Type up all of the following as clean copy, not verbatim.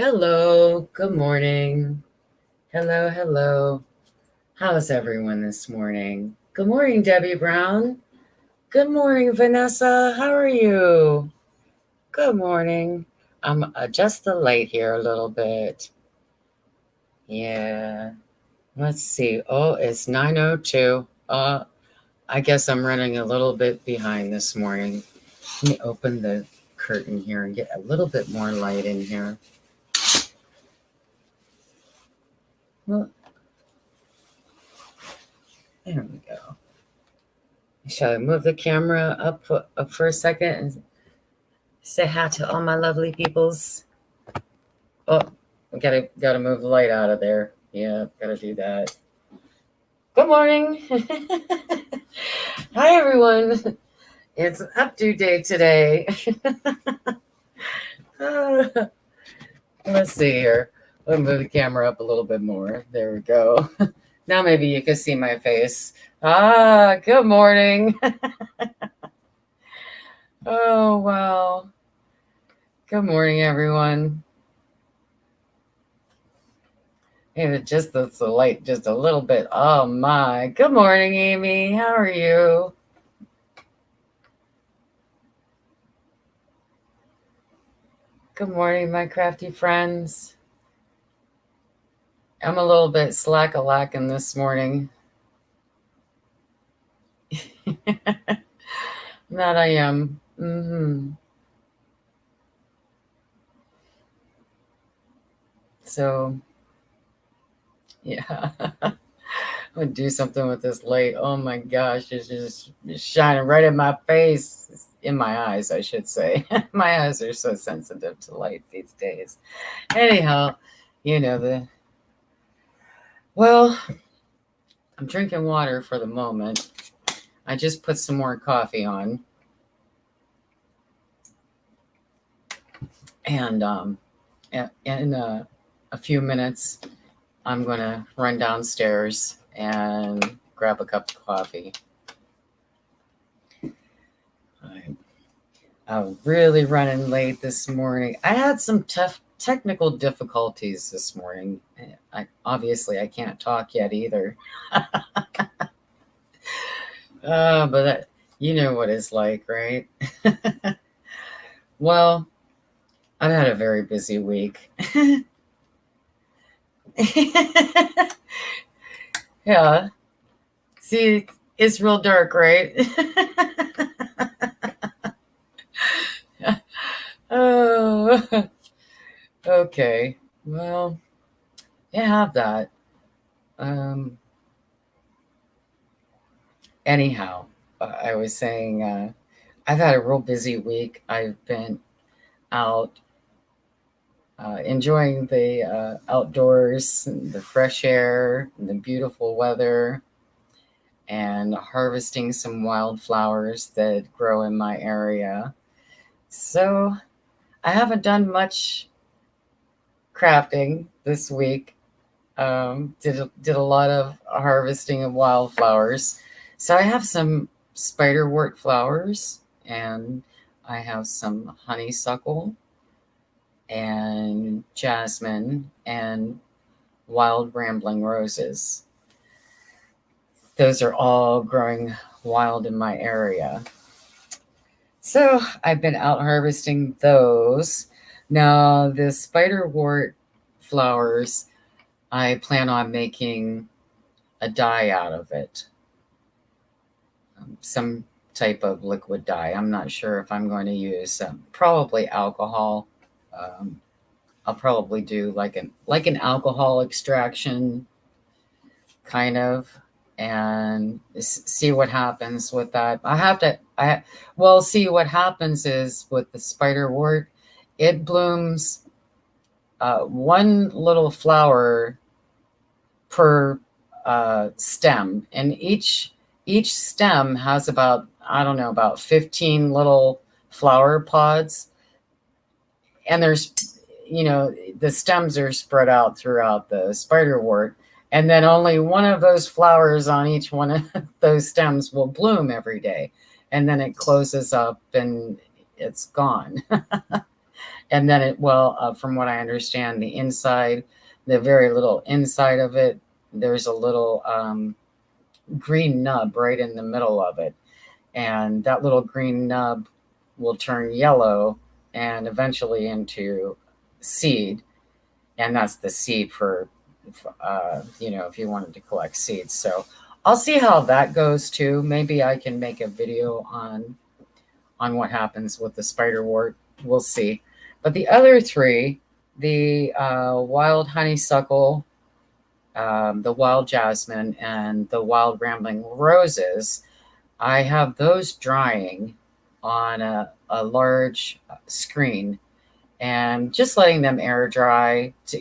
Hello, good morning. Hello. How's everyone this morning? Good morning, Debbie Brown. Good morning, Vanessa. How are you? Good morning. I'm adjust the light here a little bit. Yeah. Let's see. Oh, it's 9:02. I guess I'm running a little bit behind this morning. Let me open the curtain here and get a little bit more light in here. Well, there we go. Shall I move the camera up for a second and say hi to all my lovely peoples? Oh, gotta move the light out of there. Yeah, gotta do that. Good morning. Hi everyone. It's updo day today. Let's see here. Let me move the camera up a little bit more. There we go. Now maybe you can see my face. Good morning. Oh wow. Good morning, everyone. It just the light just a little bit. Oh my. Good morning, Amy. How are you? Good morning, my crafty friends. I'm a little bit slack-a-lacking this morning. That I am. So, yeah. I'm gonna do something with this light. Oh my gosh, it's just shining right in my face. In my eyes, I should say. My eyes are so sensitive to light these days. Anyhow, well, I'm drinking water for the moment. I just put some more coffee on. And in a few minutes, I'm going to run downstairs and grab a cup of coffee. I'm really running late this morning. I had some tough technical difficulties this morning. Obviously, I can't talk yet either. But you know what it's like, right? Well, I've had a very busy week. Yeah. See, it's real dark, right? Oh, okay. Well, you have that. Anyhow, I was saying I've had a real busy week. I've been out enjoying the outdoors, and the fresh air, and the beautiful weather, and harvesting some wildflowers that grow in my area. So I haven't done much crafting this week. Did a lot of harvesting of wildflowers. So I have some spiderwort flowers, and I have some honeysuckle and jasmine and wild rambling roses. Those are all growing wild in my area. So I've been out harvesting those. Now, the spiderwort flowers, I plan on making a dye out of it. Some type of liquid dye. I'm not sure if I'm going to use probably alcohol. I'll probably do like an alcohol extraction kind of, and see what happens with that. See what happens is with the spiderwort, it blooms one little flower per stem, and each stem has about, I don't know, about 15 little flower pods, and there's, the stems are spread out throughout the spiderwort, and then only one of those flowers on each one of those stems will bloom every day, and then it closes up and it's gone. And then from what I understand, the inside, the very little inside of it, there's a little green nub right in the middle of it. And that little green nub will turn yellow and eventually into seed. And that's the seed for if you wanted to collect seeds. So I'll see how that goes too. Maybe I can make a video on what happens with the spiderwort. We'll see. But the other three, the wild honeysuckle, the wild jasmine, and the wild rambling roses, I have those drying on a large screen and just letting them air dry to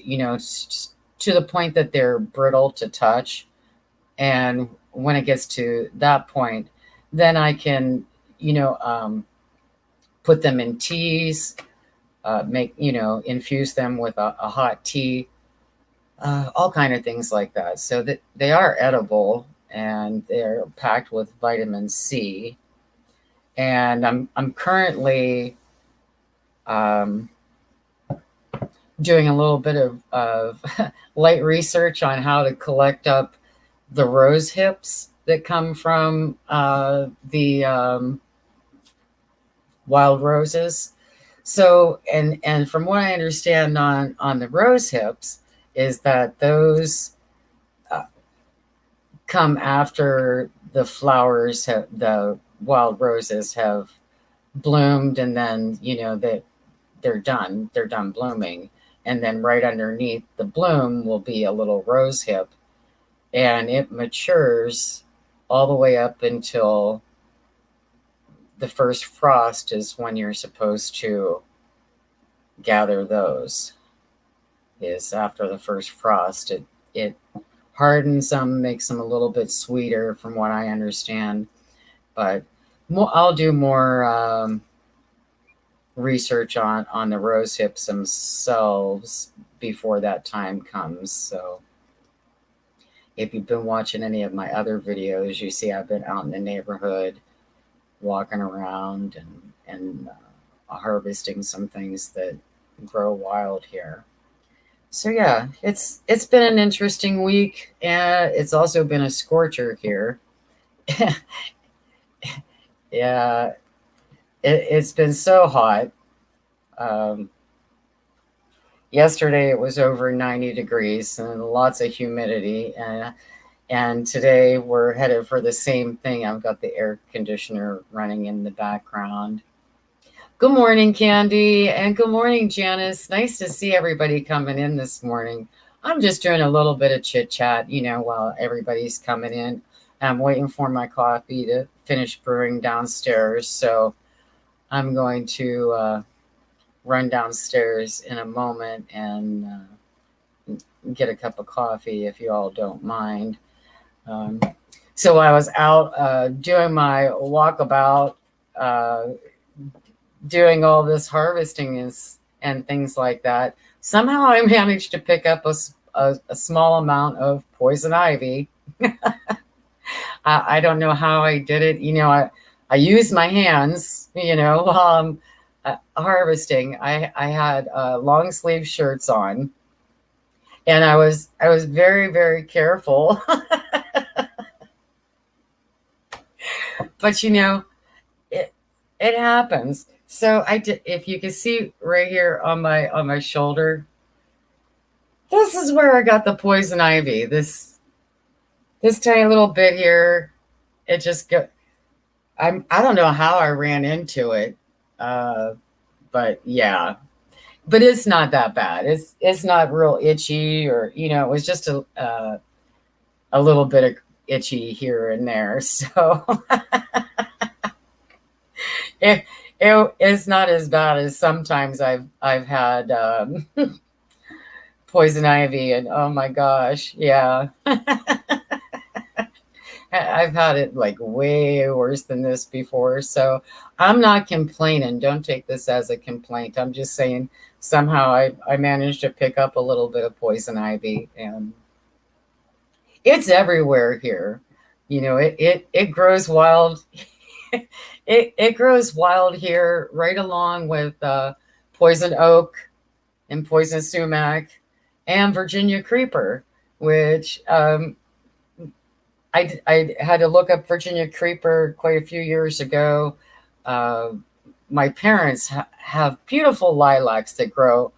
the point that they're brittle to touch. And when it gets to that point, then I can, put them in teas, infuse them with a hot tea, all kind of things like that. So that they are edible and they're packed with vitamin C. And I'm currently doing a little bit of light research on how to collect up the rose hips that come from the wild roses. So, and from what I understand on the rose hips is that those come after the flowers the wild roses have bloomed, and then that they're done blooming, and then right underneath the bloom will be a little rose hip, and it matures all the way up until the first frost is when you're supposed to gather those. Is after the first frost. It hardens them, makes them a little bit sweeter from what I understand. But I'll do more research on the rose hips themselves before that time comes. So if you've been watching any of my other videos, you see I've been out in the neighborhood walking around and harvesting some things that grow wild here. So yeah, it's been an interesting week, and it's also been a scorcher here. Yeah, it's been so hot. Um, Yesterday it was over 90 degrees and lots of humidity, and today we're headed for the same thing. I've got the air conditioner running in the background. Good morning, Candy, and good morning, Janice. Nice to see everybody coming in this morning. I'm just doing a little bit of chit chat, while everybody's coming in. I'm waiting for my coffee to finish brewing downstairs, so I'm going to run downstairs in a moment and get a cup of coffee if you all don't mind. So I was out doing my walkabout, doing all this harvesting and things like that. Somehow I managed to pick up a small amount of poison ivy. I don't know how I did it. I used my hands, while I'm harvesting. I had long sleeve shirts on, and I was very, very careful. But it happens. So I did. If you can see right here on my shoulder, this is where I got the poison ivy. This tiny little bit here. It just go. I don't know how I ran into it, but yeah. But it's not that bad. It's not real itchy, or it was just a little bit of itchy here and there. So it's not as bad as sometimes I've had poison ivy, and oh my gosh, yeah. I've had it like way worse than this before. So I'm not complaining. Don't take this as a complaint. I'm just saying somehow I managed to pick up a little bit of poison ivy, and it's everywhere here. It grows wild. It grows wild here right along with poison oak and poison sumac and Virginia creeper, which I had to look up Virginia creeper quite a few years ago. Uh, my parents have beautiful lilacs that grow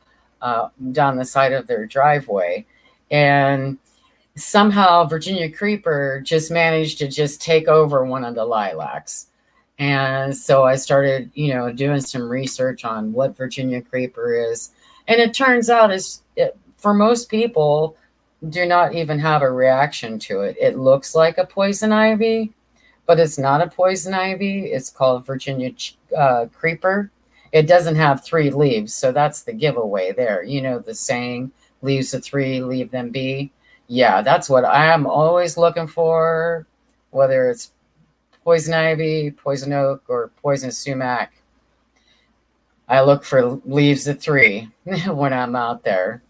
down the side of their driveway, and somehow Virginia creeper just managed to just take over one of the lilacs. And so I started, doing some research on what Virginia creeper is, and it turns out for most people do not even have a reaction to it. It looks like a poison ivy, but it's not a poison ivy. It's called Virginia creeper. It doesn't have three leaves, so that's the giveaway there. You know the saying, leaves of three, leave them be. Yeah, that's what I am always looking for, whether it's poison ivy, poison oak, or poison sumac. I look for leaves of three when I'm out there.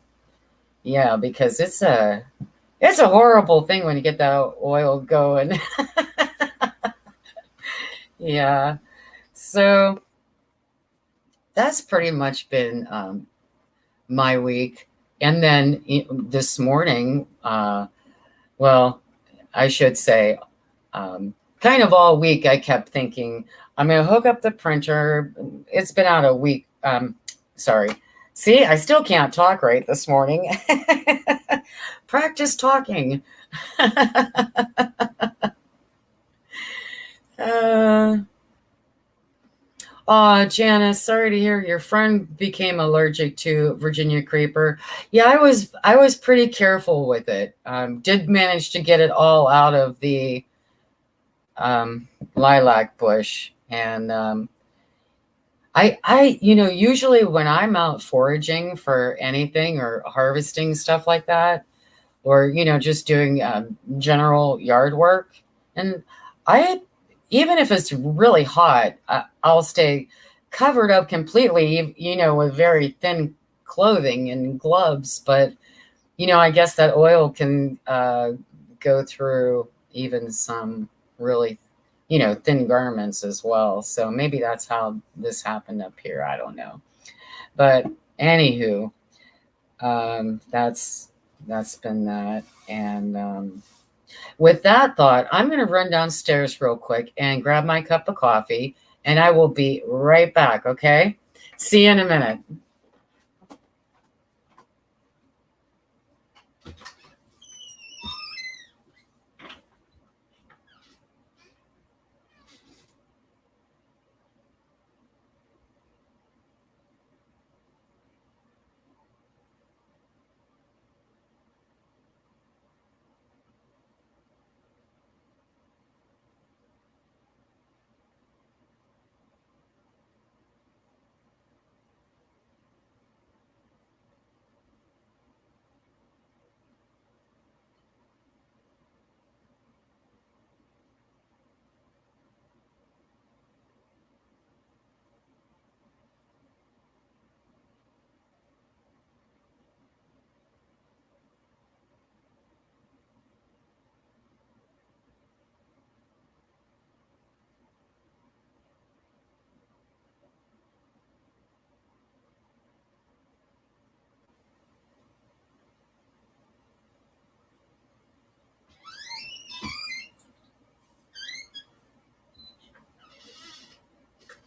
Yeah, because it's a horrible thing when you get that oil going. Yeah. So that's pretty much been my week. And then this morning, well, I should say, kind of all week, I kept thinking, I'm going to hook up the printer. It's been out a week. Sorry. See, I still can't talk right this morning. Practice talking. Oh, Janice, sorry to hear your friend became allergic to Virginia creeper. Yeah, I was pretty careful with it. Did manage to get it all out of the lilac bush, and usually when I'm out foraging for anything or harvesting stuff like that, or just doing general yard work, and I even if it's really hot, I'll stay covered up completely, with very thin clothing and gloves. But I guess that oil can go through even some really thin garments as well. So maybe that's how this happened up here. I don't know. But anywho, that's been that. And with that thought, I'm going to run downstairs real quick and grab my cup of coffee, and I will be right back. Okay, see you in a minute.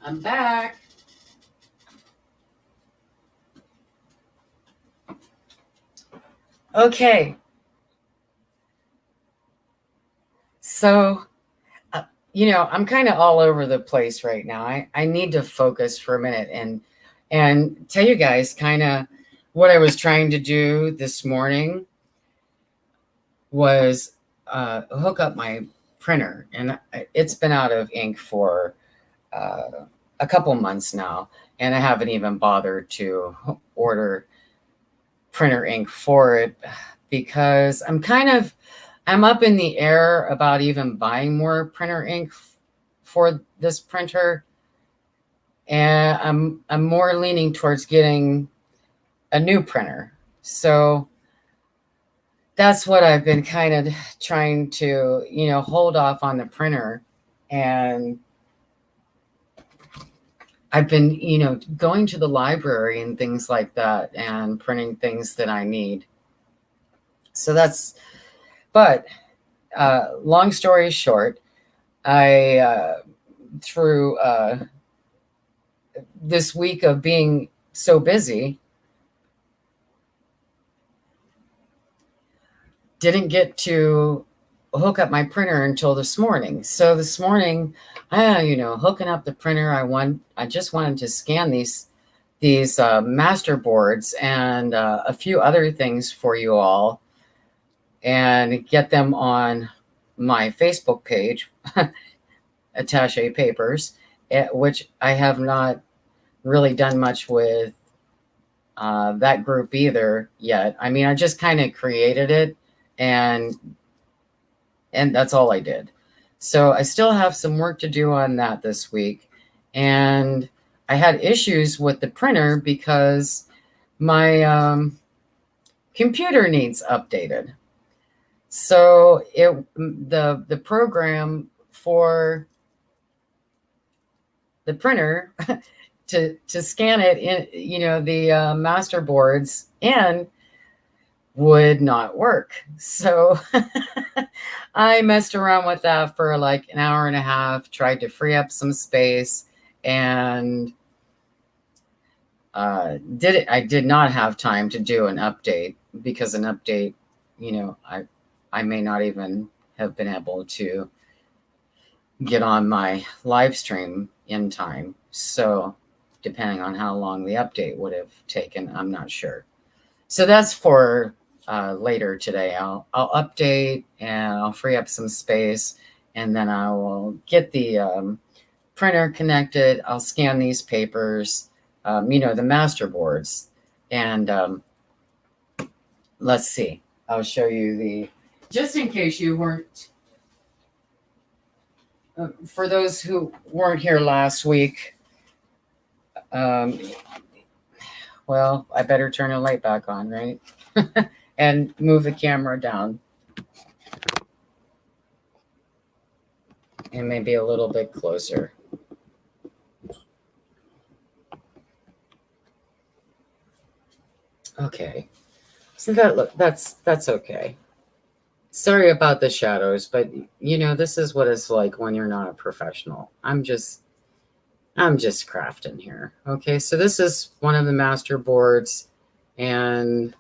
I'm back. Okay. So, I'm kind of all over the place right now. I need to focus for a minute and tell you guys kind of what I was trying to do this morning was hook up my printer, and it's been out of ink for a couple months now, and I haven't even bothered to order printer ink for it because I'm up in the air about even buying more printer ink for this printer, and I'm more leaning towards getting a new printer. So that's what I've been kind of trying to, hold off on the printer. And I've been, going to the library and things like that and printing things that I need. So but long story short, I, through this week of being so busy, didn't get to hook up my printer until this morning. So this morning, hooking up the printer, I just wanted to scan these master boards and a few other things for you all and get them on my Facebook page, Attache Papers, which I have not really done much with that group either yet. I mean, I just kind of created it and that's all I did. So I still have some work to do on that this week. And I had issues with the printer because my computer needs updated. So the program for the printer to scan it in, the master boards in would not work. So I messed around with that for like an hour and a half, tried to free up some space, and did it. I did not have time to do an update because an update, I may not even have been able to get on my live stream in time. So depending on how long the update would have taken, I'm not sure. So that's for later today. I'll update and I'll free up some space, and then I will get the printer connected. I'll scan these papers, the master boards, and let's see. I'll show you just in case you weren't, for those who weren't here last week. Well, I better turn the light back on, right? And move the camera down. And maybe a little bit closer. Okay. So that's okay. Sorry about the shadows, but this is what it's like when you're not a professional. I'm just crafting here. Okay, so this is one of the master boards, and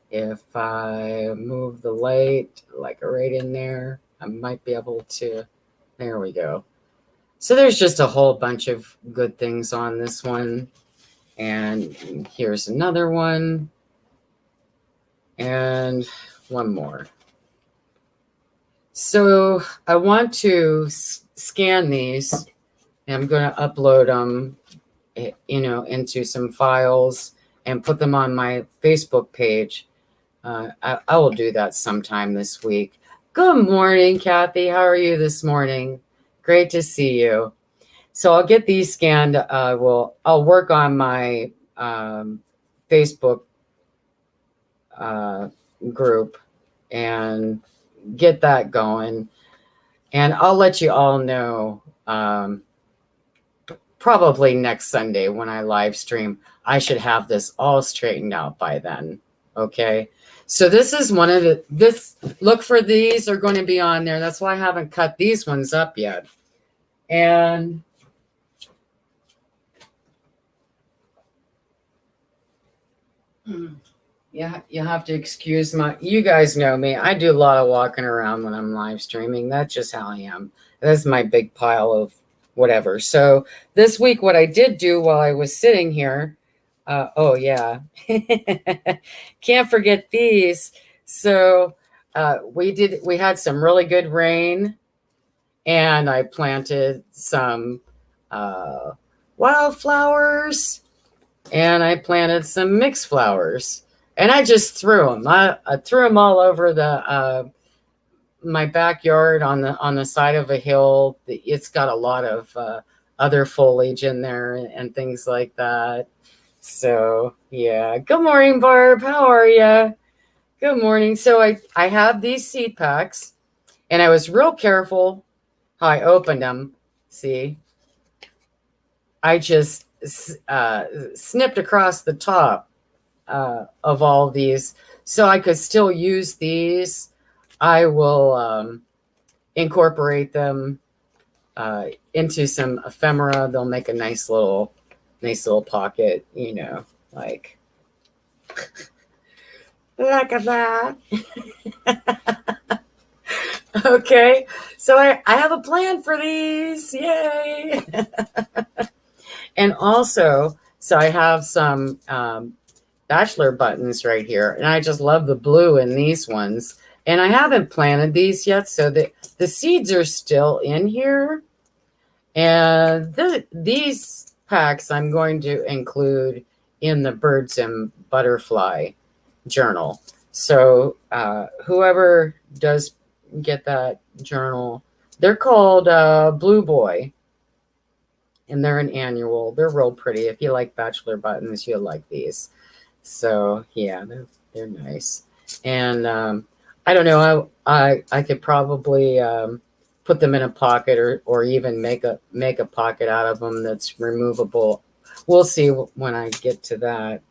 if I move the light like right in there, I might be able to, there we go. So there's just a whole bunch of good things on this one. And here's another one. And one more. So I want to scan these. And I'm going to upload them, into some files and put them on my Facebook page. I will do that sometime this week. Good morning, Kathy. How are you this morning? Great to see you. So I'll get these scanned. I'll work on my Facebook group and get that going. And I'll let you all know probably next Sunday when I live stream. I should have this all straightened out by then. Okay. So this is one of look for these are going to be on there. That's why I haven't cut these ones up yet. And yeah, you have to excuse you guys know me. I do a lot of walking around when I'm live streaming. That's just how I am. That's my big pile of whatever. So this week, what I did do while I was sitting here, oh yeah, can't forget these. So we had some really good rain, and I planted some wildflowers, and I planted some mixed flowers, and I just threw them. I threw them all over my backyard on the side of a hill. It's got a lot of other foliage in there and things like that. So yeah. Good morning, Barb. How are you? Good morning. So I have these seed packs, and I was real careful how I opened them. See, I just snipped across the top of all these so I could still use these. I will incorporate them into some ephemera. They'll make a nice little pocket, like look at that. Okay, so I have a plan for these. Yay. And also, so I have some bachelor buttons right here, and I just love the blue in these ones. And I haven't planted these yet, so the seeds are still in here. And these packs I'm going to include in the birds and butterfly journal. So whoever does get that journal, they're called Blue Boy, and they're an annual. They're real pretty. If you like bachelor buttons, you'll like these. So yeah, they're nice. And I don't know. I could probably put them in a pocket, or even make a pocket out of them that's removable. We'll see when I get to that.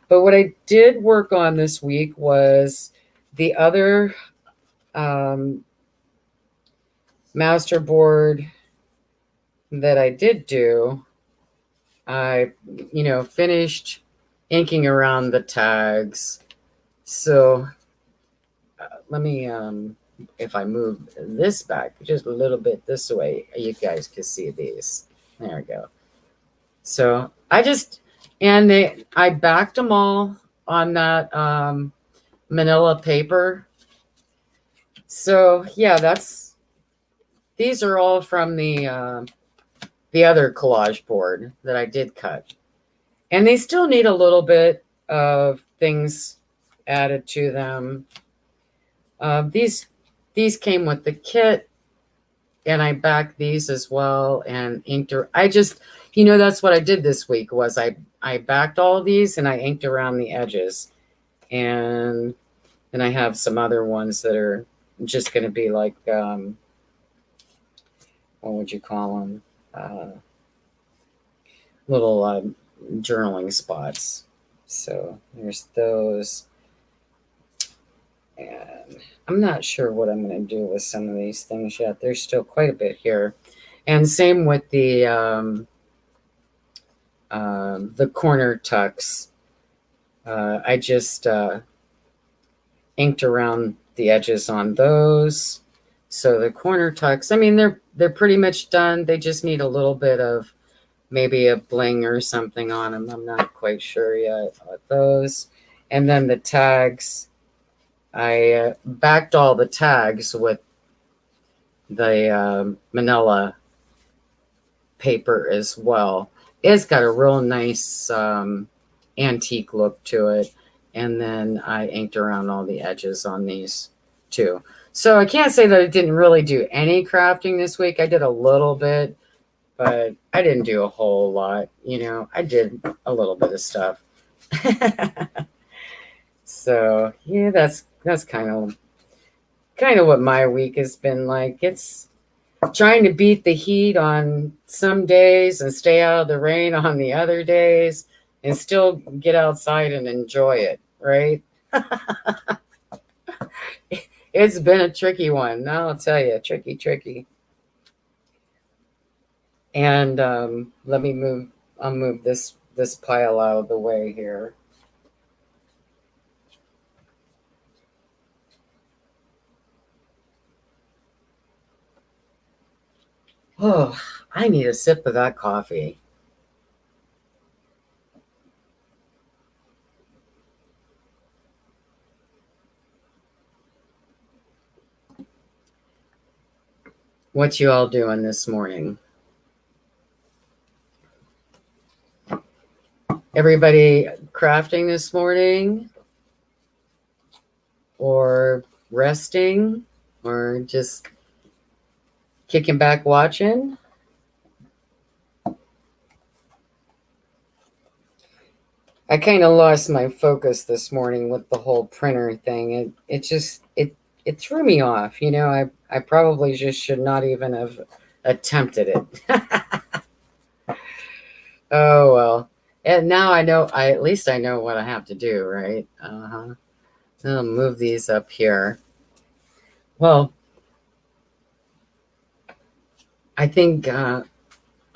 But what I did work on this week was the other master board that I did do. I, finished inking around the tags. So let me, if I move this back just a little bit this way, you guys can see these. There we go. So I backed them all on that manila paper. So yeah, these are all from the other collage board that I did cut. And they still need a little bit of things added to them. These came with the kit, and I backed these as well and inked. That's what I did this week was I backed all of these and I inked around the edges. And then I have some other ones that are just going to be like, what would you call them? Little journaling spots. So there's those. And I'm not sure what I'm going to do with some of these things yet. There's still quite a bit here. And same with the corner tucks. I just inked around the edges on those. So the corner tucks, I mean, they're pretty much done. They just need a little bit of maybe a bling or something on them. I'm not quite sure yet about those. And then the tags, I backed all the tags with the manila paper as well. It's got a real nice antique look to it. And then I inked around all the edges on these too. So I can't say that I didn't really do any crafting this week. I did a little bit, but I didn't do a whole lot. I did a little bit of stuff. So yeah, that's kind of what my week has been like. It's trying to beat the heat on some days and stay out of the rain on the other days and still get outside and enjoy it, right? It's been a tricky one. I'll tell you, tricky. And I'll move this pile out of the way here. Oh, I need a sip of that coffee. What you all doing this morning? Everybody crafting this morning? Or resting? Or just kicking back watching? I kind of lost my focus this morning with the whole printer thing. It threw me off. I probably just should not even have attempted it. Oh well. And now I know I at least I know what I have to do, right? Uh-huh. I'll move these up here. Well, I think a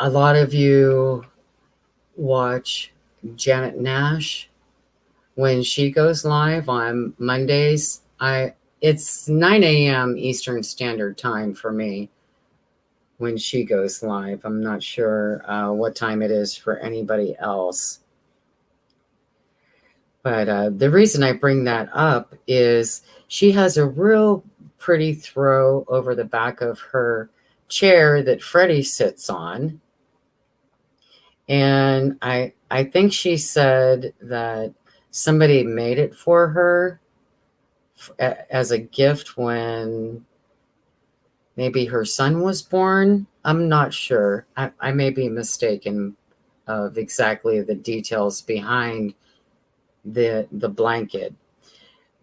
lot of you watch Janet Nash when she goes live on Mondays. I It's 9 a.m. Eastern Standard Time for me when she goes live. I'm not sure what time it is for anybody else. But the reason I bring that up is she has a real pretty throw over the back of her chair that Freddie sits on. And I think she said that somebody made it for her as a gift when maybe her son was born. I'm not sure. I may be mistaken of exactly the details behind the blanket.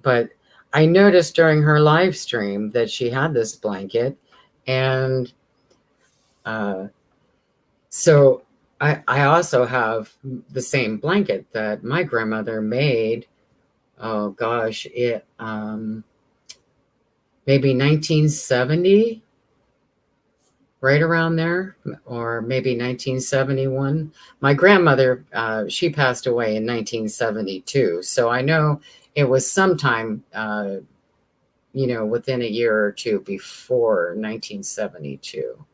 But I noticed during her live stream that she had this blanket, and uh, so I also have the same blanket that my grandmother made. Oh gosh, it maybe 1970, right around there, or maybe 1971. My grandmother, she passed away in 1972, so I know it was sometime, within a year or two before 1972.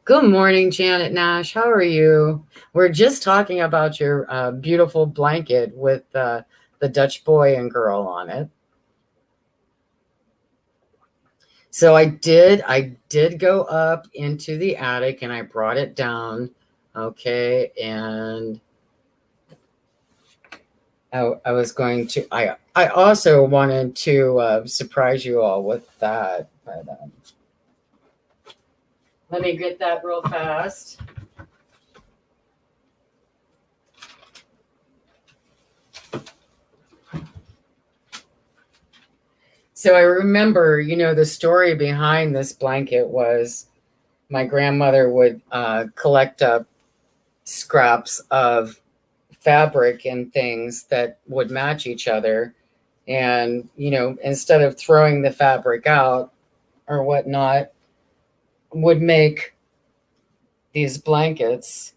Good morning, Janet Nash. How are you? We're just talking about your beautiful blanket with the Dutch boy and girl on it. So I did go up into the attic and I brought it down. Okay, and I was going to. I also wanted to surprise you all with that, but let me get that real fast. So I remember, the story behind this blanket was my grandmother would collect up scraps of fabric and things that would match each other. And, instead of throwing the fabric out or whatnot, would make these blankets.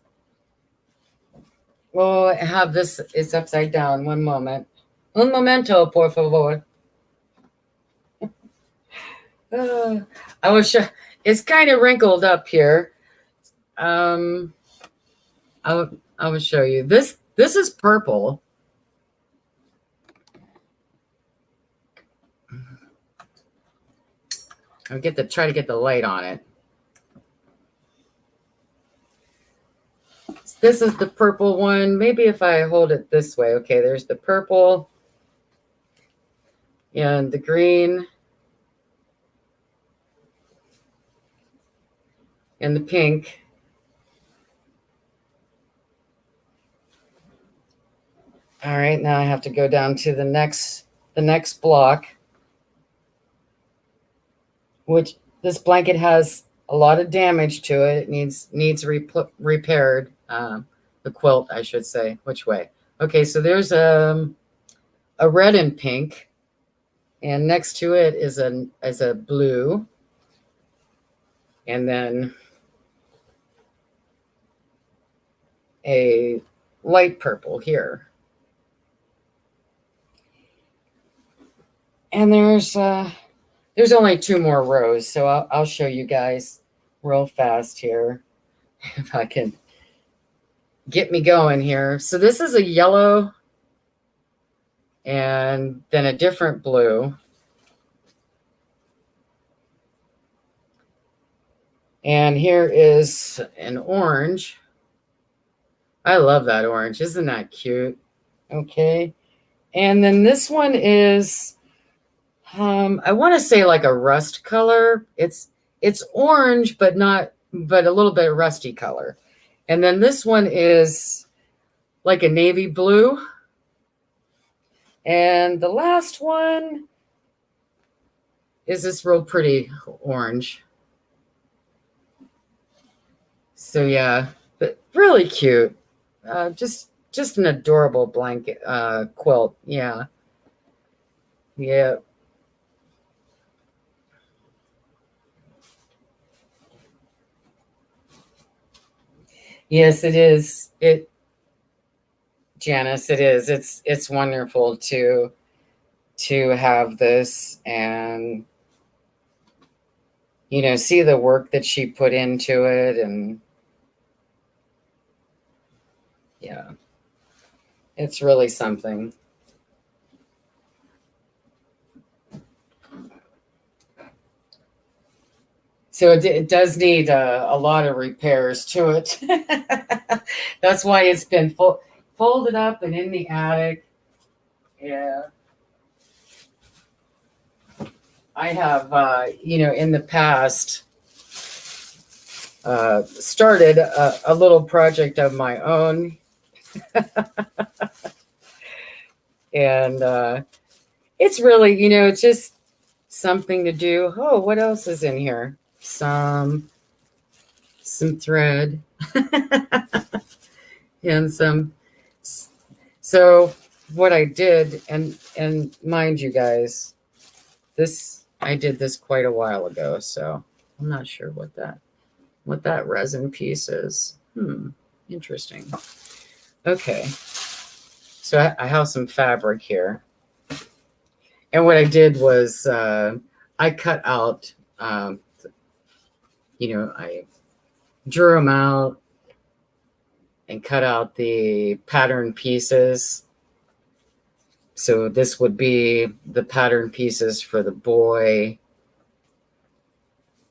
Well, I have this, it's upside down. One moment. Un momento, por favor. Uh, I will show. It's kind of wrinkled up here. Um, I will show you. This is purple. I'll try to get the light on it. This is the purple one. Maybe if I hold it this way. Okay, there's the purple and the green and the pink. All right, now I have to go down to the next block, which this blanket has a lot of damage to it. It needs repaired. The quilt, I should say. Which way? Okay, so there's a red and pink, and next to it is a blue, and then a light purple here. And there's only two more rows, so I'll show you guys real fast here if I can get me going here. So this is a yellow and then a different blue. And here is an orange. I love that orange. Isn't that cute? Okay. And then this one is I want to say like a rust color. It's orange, but a little bit rusty color. And then this one is like a navy blue. And the last one is this real pretty orange. So yeah, but really cute. just an adorable blanket quilt. Yeah. Yeah. Yes, it is. Janice, it is. It's wonderful to have this and see the work that she put into it. And yeah, it's really something. So it does need a lot of repairs to it. That's why it's been folded up and in the attic. Yeah. I have, in the past, started a little project of my own. And it's really, it's just something to do. Oh, what else is in here? Some thread and some. So what I did, and mind you guys, I did this quite a while ago, so I'm not sure what that resin piece is. Interesting. Okay, so I have some fabric here, and what I did was I cut out. I drew them out and cut out the pattern pieces. So this would be the pattern pieces for the boy,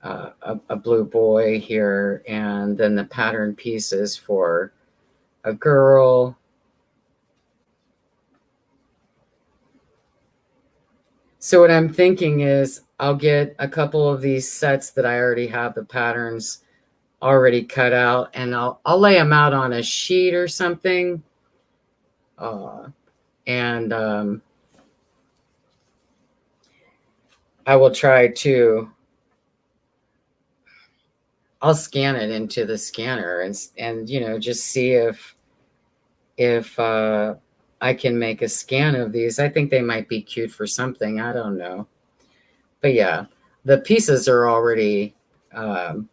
a blue boy here, and then the pattern pieces for a girl. So what I'm thinking is I'll get a couple of these sets that I already have the patterns already cut out, and I'll lay them out on a sheet or something. And I will try to. I'll scan it into the scanner and just see if I can make a scan of these. I think they might be cute for something. I don't know. But yeah, the pieces are already cut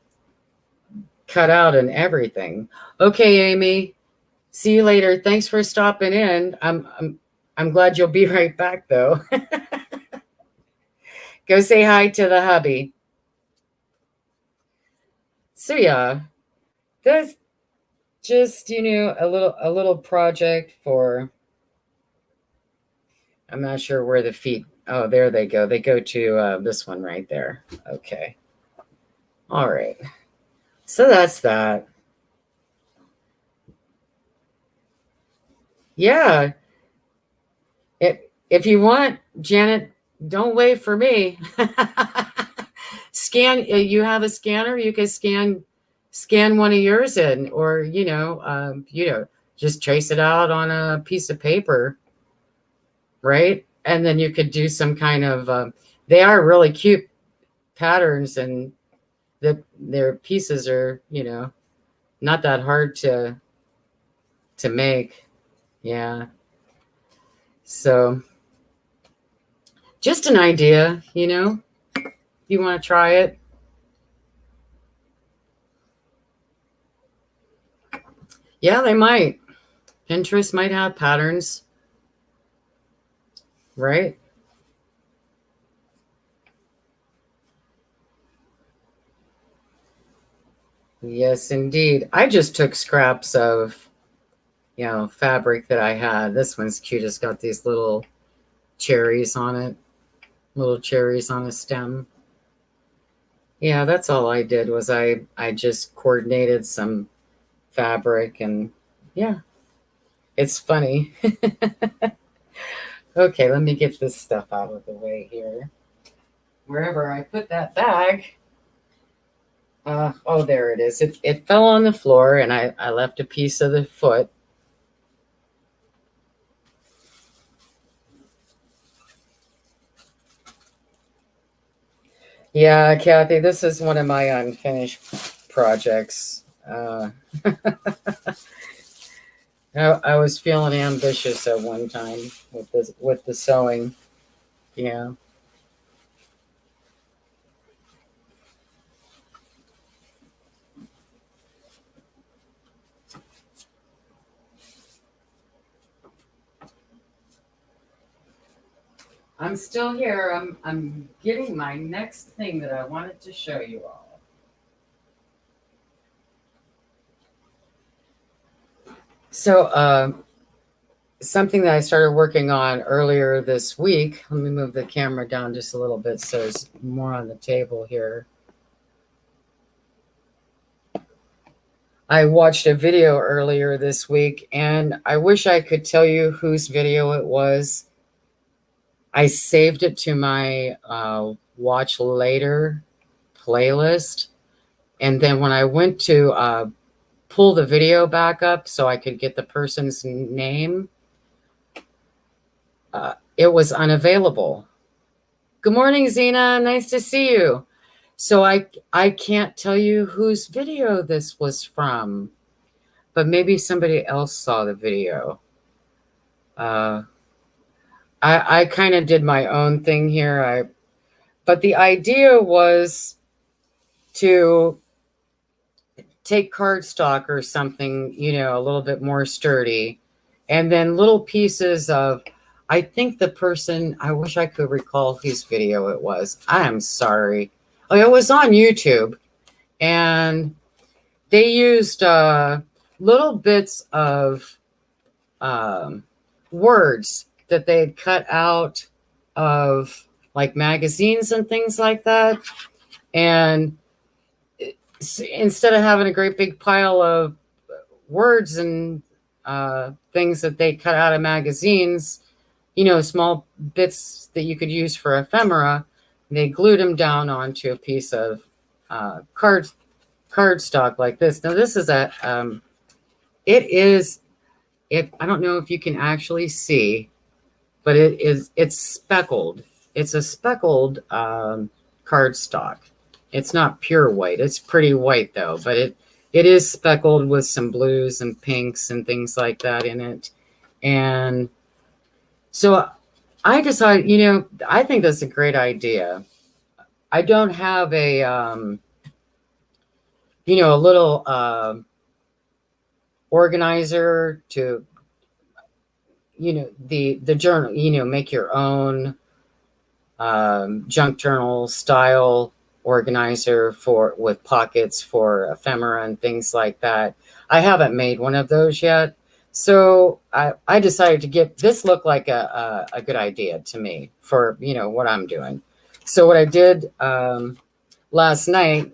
out and everything. Okay, Amy. See you later. Thanks for stopping in. I'm glad you'll be right back though. Go say hi to the hubby. So yeah, that's just a little project for. I'm not sure where the feet. Oh, there they go. They go to this one right there. Okay. All right. So that's that. Yeah. If you want, Janet, don't wait for me. Scan. You have a scanner. You can scan one of yours in, or just trace it out on a piece of paper, right? And then you could do some kind of. They are really cute patterns, and their pieces are not that hard to make. Yeah. So just an idea, you want to try it. Yeah, they might. Pinterest might have patterns, right? Yes, indeed. I just took scraps of, fabric that I had. This one's cute. It's got these little cherries on it, little cherries on a stem. Yeah, that's all I did was I just coordinated some fabric, and yeah, it's funny. Okay, let me get this stuff out of the way here. Wherever I put that bag. Oh, there it is. It fell on the floor, and I left a piece of the foot. Yeah, Kathy, this is one of my unfinished projects. I was feeling ambitious at one time with the sewing. Yeah. I'm still here. I'm getting my next thing that I wanted to show you all. So, something that I started working on earlier this week. Let me move the camera down just a little bit so there's more on the table here. I watched a video earlier this week, and I wish I could tell you whose video it was. I saved it to my watch later playlist. And then when I went to pull the video back up so I could get the person's name, it was unavailable. Good morning, Zena. Nice to see you. So I can't tell you whose video this was from, but maybe somebody else saw the video. I kind of did my own thing here. But the idea was to take cardstock or something, a little bit more sturdy, and then little pieces of, I think the person, I wish I could recall whose video it was. I am sorry. Oh, it was on YouTube, and they used little bits of words that they had cut out of like magazines and things like that. And instead of having a great big pile of words and things that they cut out of magazines, small bits that you could use for ephemera, they glued them down onto a piece of cardstock like this. Now this is I don't know if you can actually see, but it's speckled. It's a speckled cardstock. It's not pure white. It's pretty white though, but it is speckled with some blues and pinks and things like that in it. And so I decided, I think that's a great idea. I don't have a little organizer to, the journal, make your own junk journal style organizer with pockets for ephemera and things like that. I haven't made one of those yet. So I decided to get this look like a good idea to me for, what I'm doing. So what I did last night,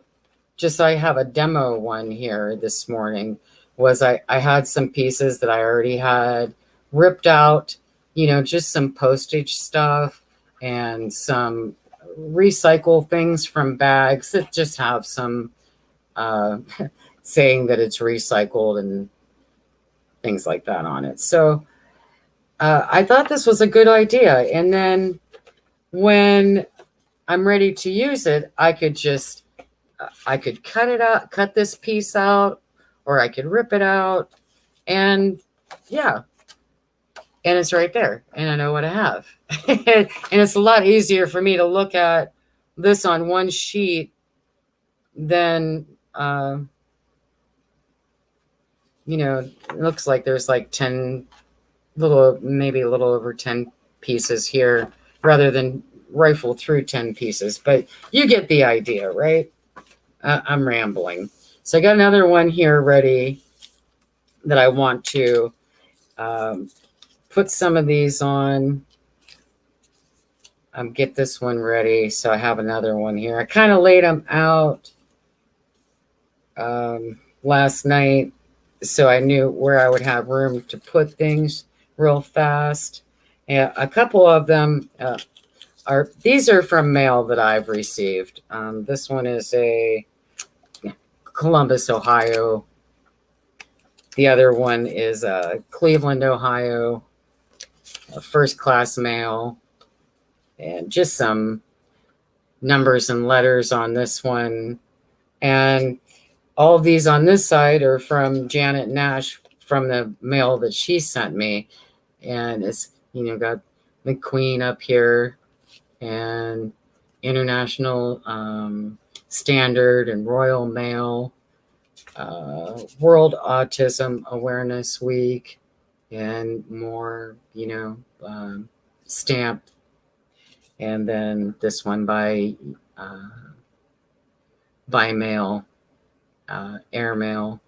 just so I have a demo one here this morning, was I had some pieces that I already had ripped out, just some postage stuff and some recycle things from bags that just have some saying that it's recycled and things like that on it. So I thought this was a good idea. And then when I'm ready to use it, I could cut it out, cut this piece out, or I could rip it out, and yeah. And it's right there, and I know what I have. And it's a lot easier for me to look at this on one sheet than, it looks like there's like maybe a little over 10 pieces here, rather than rifle through 10 pieces. But you get the idea, right? I'm rambling. So I got another one here ready that I want to put some of these on. Get this one ready. So I have another one here. I kind of laid them out last night, so I knew where I would have room to put things real fast. And a couple of them these are from mail that I've received. This one is a Columbus, Ohio. The other one is Cleveland, Ohio. First class mail, and just some numbers and letters on this one. And all of these on this side are from Janet Nash from the mail that she sent me, and it's got the Queen up here and International Standard and Royal Mail, World Autism Awareness Week, and more stamp, and then this one by mail, airmail.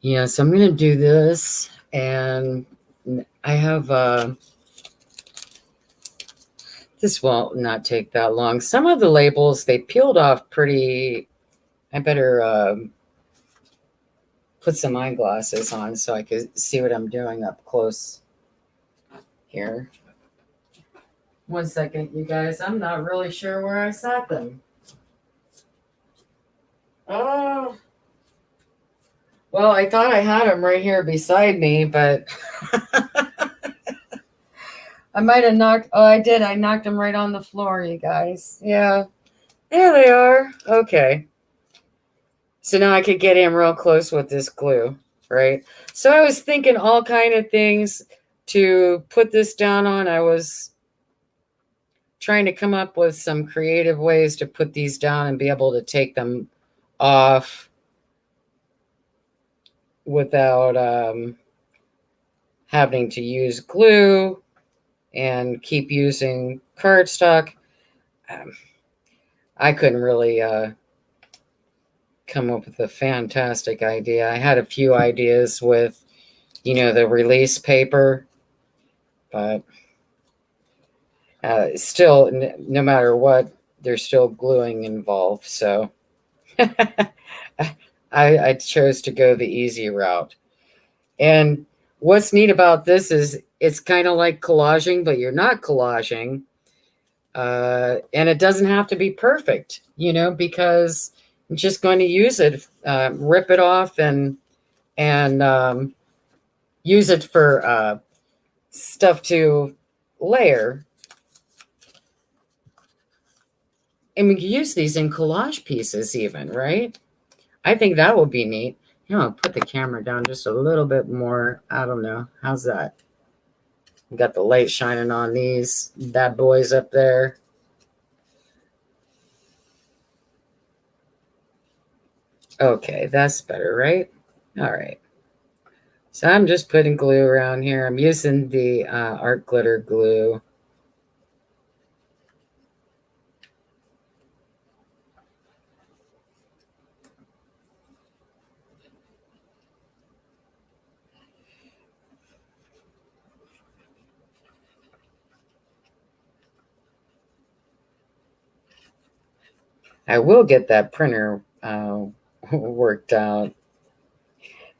Yeah, so I'm going to do this, and I have this will not take that long. Some of the labels, they peeled off pretty. I better put some eyeglasses on so I can see what I'm doing up close here. One second, you guys. I'm not really sure where I sat them. Oh, well, I thought I had them right here beside me, but I might have knocked. Oh, I did. I knocked them right on the floor, you guys. Yeah. There they are. Okay. So now I could get in real close with this glue, right? So I was thinking all kind of things to put this down on. I was trying to come up with some creative ways to put these down and be able to take them off without having to use glue and keep using cardstock. I couldn't really come up with a fantastic idea. I had a few ideas with, the release paper, but still, no matter what, there's still gluing involved. So I chose to go the easy route. And what's neat about this is it's kind of like collaging, but you're not collaging. And it doesn't have to be perfect, because I'm just going to use it, rip it off and use it for stuff to layer. And we can use these in collage pieces even, right? I think that would be neat. I'll put the camera down just a little bit more. I don't know. How's that? Got the light shining on these bad boys up there. Okay, that's better, right? All right. So I'm just putting glue around here. I'm using the art glitter glue. I will get that printer worked out.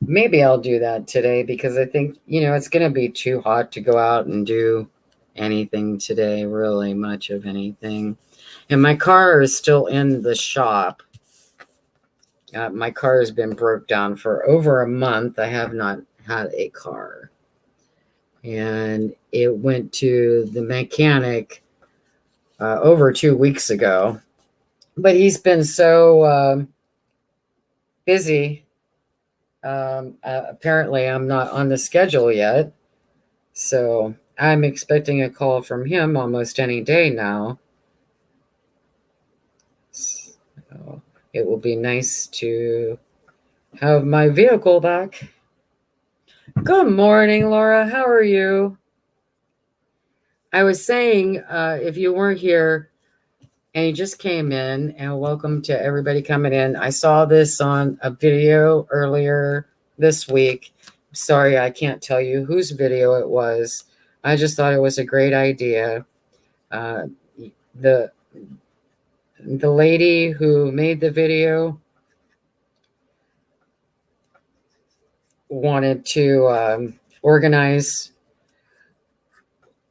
Maybe I'll do that today because I think, it's going to be too hot to go out and do anything today, really much of anything. And my car is still in the shop. My car has been broke down for over a month. I have not had a car. And it went to the mechanic over 2 weeks ago. But he's been so busy. Apparently, I'm not on the schedule yet. So I'm expecting a call from him almost any day now. So it will be nice to have my vehicle back. Good morning, Laura. How are you? I was saying, if you weren't here and you just came in, and welcome to everybody coming in. I saw this on a video earlier this week. Sorry, I can't tell you whose video it was. I just thought it was a great idea. The lady who made the video wanted to organize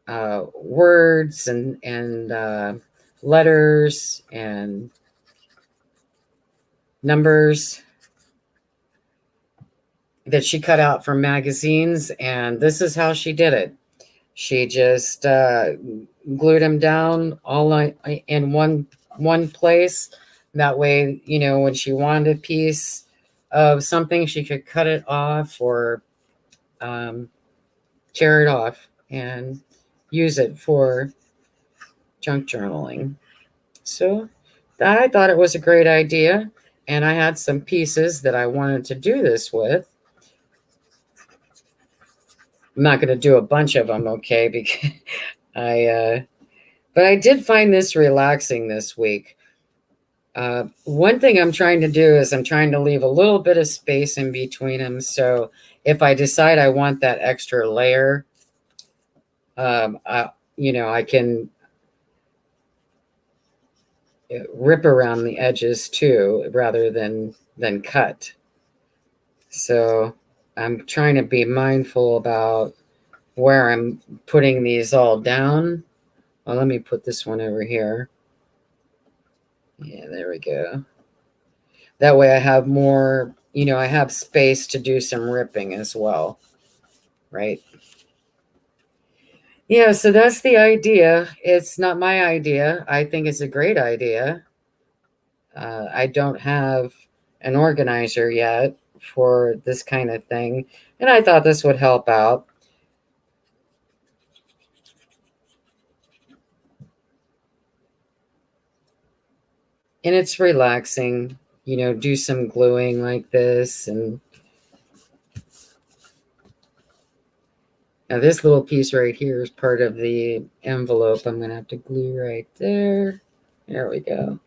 words and letters and numbers that she cut out from magazines, and this is how she did it. She just glued them down all in one place. That way, when she wanted a piece of something, she could cut it off or um, tear it off and use it for junk journaling. So I thought it was a great idea, and I had some pieces that I wanted to do this with. I'm not going to do a bunch of them, okay? Because but I did find this relaxing this week. One thing I'm trying to do is I'm trying to leave a little bit of space in between them. So if I decide I want that extra layer, I can rip around the edges too, rather than cut. So I'm trying to be mindful about where I'm putting these all down. Well, let me put this one over here. Yeah, there we go. That way I have more, I have space to do some ripping as well, right? Yeah, so that's the idea. It's not my idea. I think it's a great idea. I don't have an organizer yet for this kind of thing, and I thought this would help out. And it's relaxing, do some gluing like this. And now this little piece right here is part of the envelope. I'm going to have to glue right there. There we go.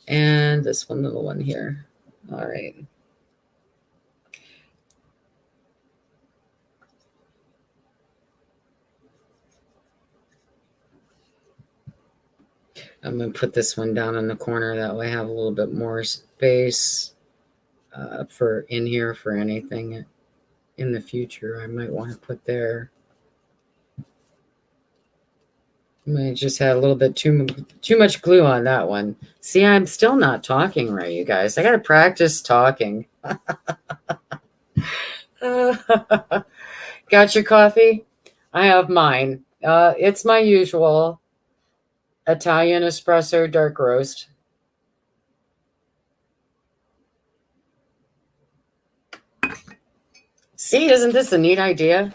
And this one little one here. All right. I'm going to put this one down in the corner. That way I have a little bit more space for in here for anything in the future I might want to put there. I might just had a little bit too much glue on that one. See, I'm still not talking right, you guys. I got to practice talking. Got your coffee? I have mine. It's my usual Italian espresso dark roast. See, isn't this a neat idea?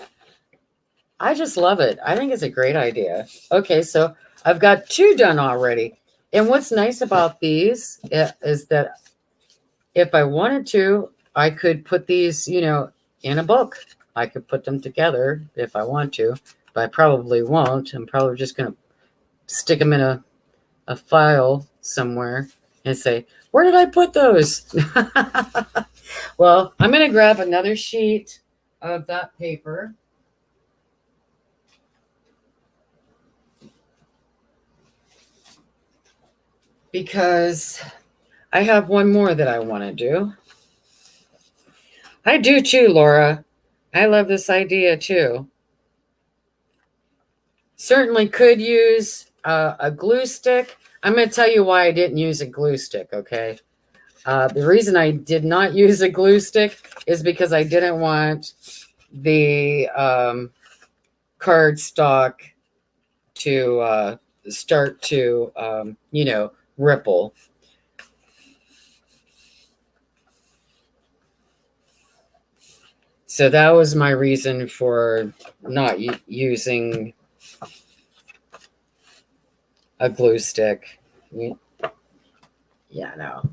I just love it. I think it's a great idea. Okay, so I've got 2 done already. And what's nice about these is that if I wanted to, I could put these, in a book. I could put them together if I want to, but I probably won't. I'm probably just going to stick them in a file somewhere and say, where did I put those? Well, I'm going to grab another sheet of that paper. Because I have one more that I want to do. I do too, Laura. I love this idea too. Certainly could use a glue stick. I'm going to tell you why I didn't use a glue stick, okay? The reason I did not use a glue stick is because I didn't want the cardstock to start to, ripple. So that was my reason for not using a glue stick. Yeah, no.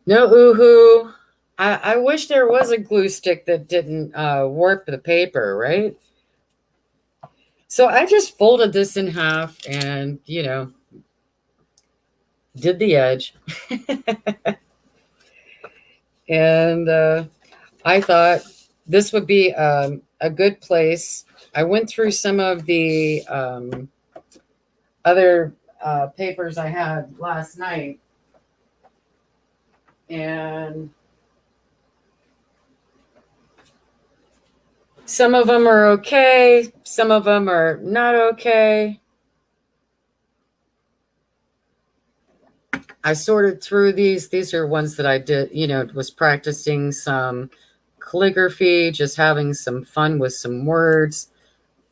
No, oohoo. I wish there was a glue stick that didn't warp the paper, right? So I just folded this in half and, did the edge. And I thought this would be a good place. I went through some of the other papers I had last night. And some of them are okay. Some of them are not okay. I sorted through these. These are ones that I did, was practicing some calligraphy, just having some fun with some words.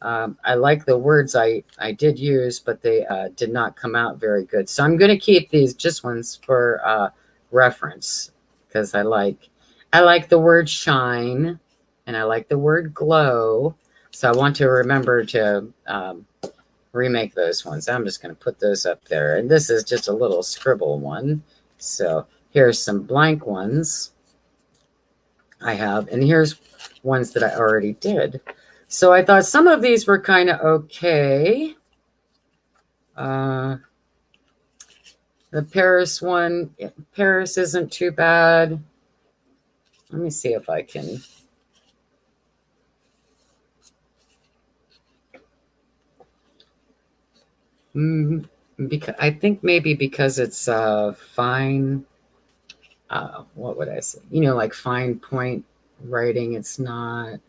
I like the words I did use, but they did not come out very good. So I'm going to keep these just ones for reference, because I like the word shine, and I like the word glow. So I want to remember to remake those ones. I'm just going to put those up there. And this is just a little scribble one. So here's some blank ones I have. And here's ones that I already did. So I thought some of these were kind of okay. The Paris one, Paris isn't too bad. Let me see if I can. Because I think maybe because it's fine. What would I say? Like fine point writing, it's not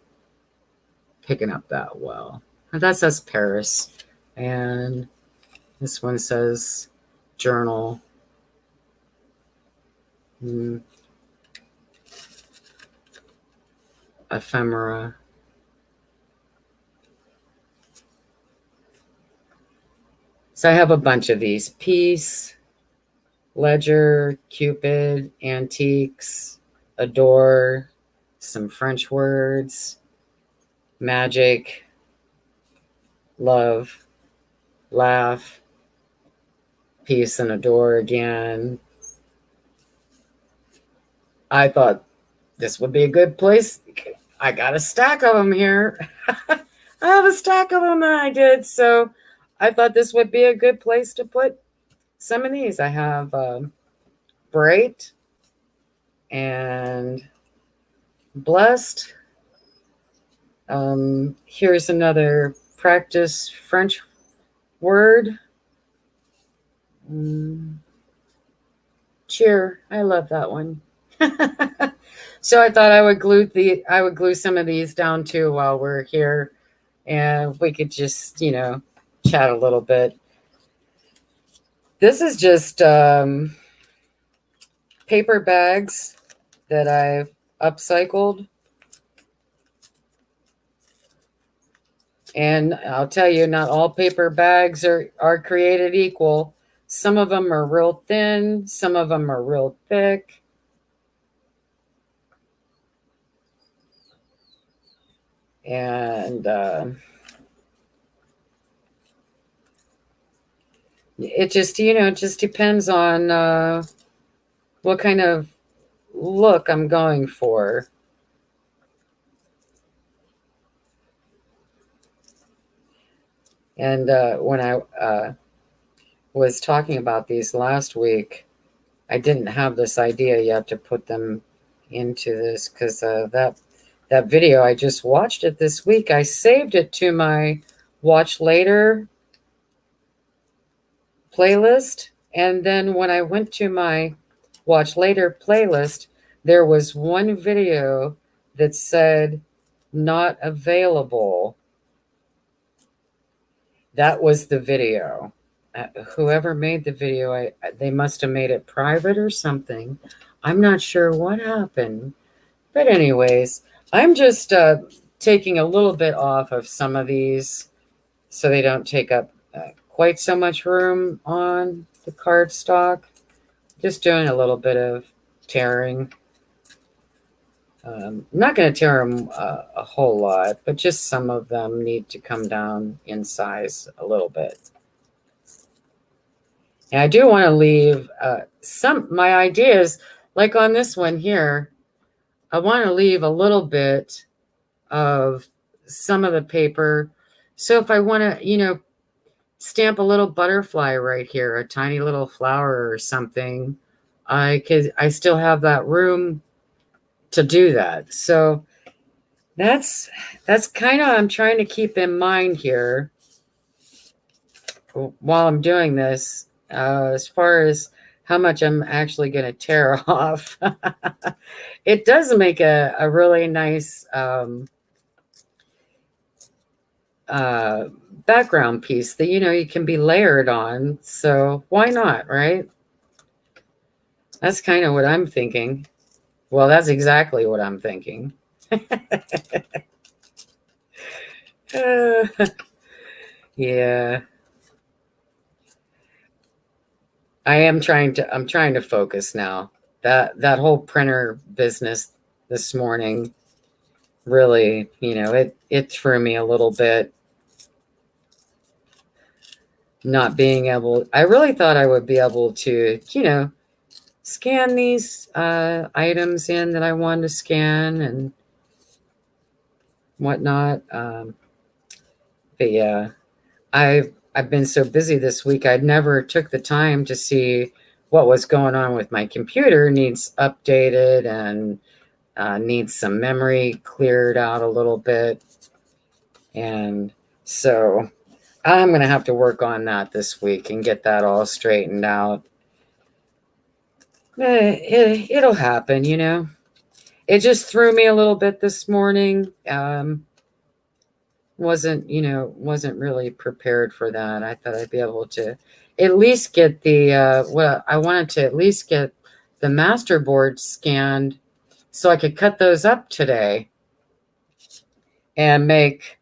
picking up that well. And that says Paris, and this one says journal. Ephemera. So I have a bunch of these. Peace, ledger, Cupid, antiques, adore, some French words, magic, love, laugh, peace and adore again. I thought this would be a good place. I got a stack of them here. I have a stack of them that I did. So I thought this would be a good place to put some of these. I have bright and blessed. Here's another practice French word. Cheer. I love that one. So I thought I would glue some of these down too while we're here, and we could just chat a little bit. This is just paper bags that I've upcycled. And I'll tell you, not all paper bags are created equal. Some of them are real thin. Some of them are real thick. And it just, it just depends on what kind of look I'm going for. And when I was talking about these last week, I didn't have this idea yet to put them into this, because that video, I just watched it this week. I saved it to my watch later playlist. And then when I went to my watch later playlist, there was one video that said not available. That was the video. Whoever made the video, they must have made it private or something. I'm not sure what happened. But anyways, I'm just taking a little bit off of some of these so they don't take up quite so much room on the cardstock. Just doing a little bit of tearing. I'm not going to tear them a whole lot, but just some of them need to come down in size a little bit. And I do want to leave my ideas, like on this one here, I want to leave a little bit of some of the paper. So if I want to, stamp a little butterfly right here, a tiny little flower or something, I still have that room to do that. So that's kind of I'm trying to keep in mind here while I'm doing this, as far as how much I'm actually going to tear off. It does make a really nice background piece that you can be layered on. So why not, right? That's kind of what I'm thinking. Well, that's exactly what I'm thinking. Yeah, I'm trying to focus now. That whole printer business this morning really, it threw me a little bit. Not being able, I really thought I would be able to, scan these items in that I wanted to scan and whatnot. But yeah, I've been so busy this week. I never took the time to see what was going on with my computer. Needs updated and needs some memory cleared out a little bit. And so I'm going to have to work on that this week and get that all straightened out. It'll happen, It just threw me a little bit this morning. Wasn't really prepared for that. I thought I'd be able to at least get I wanted to at least get the master board scanned so I could cut those up today and make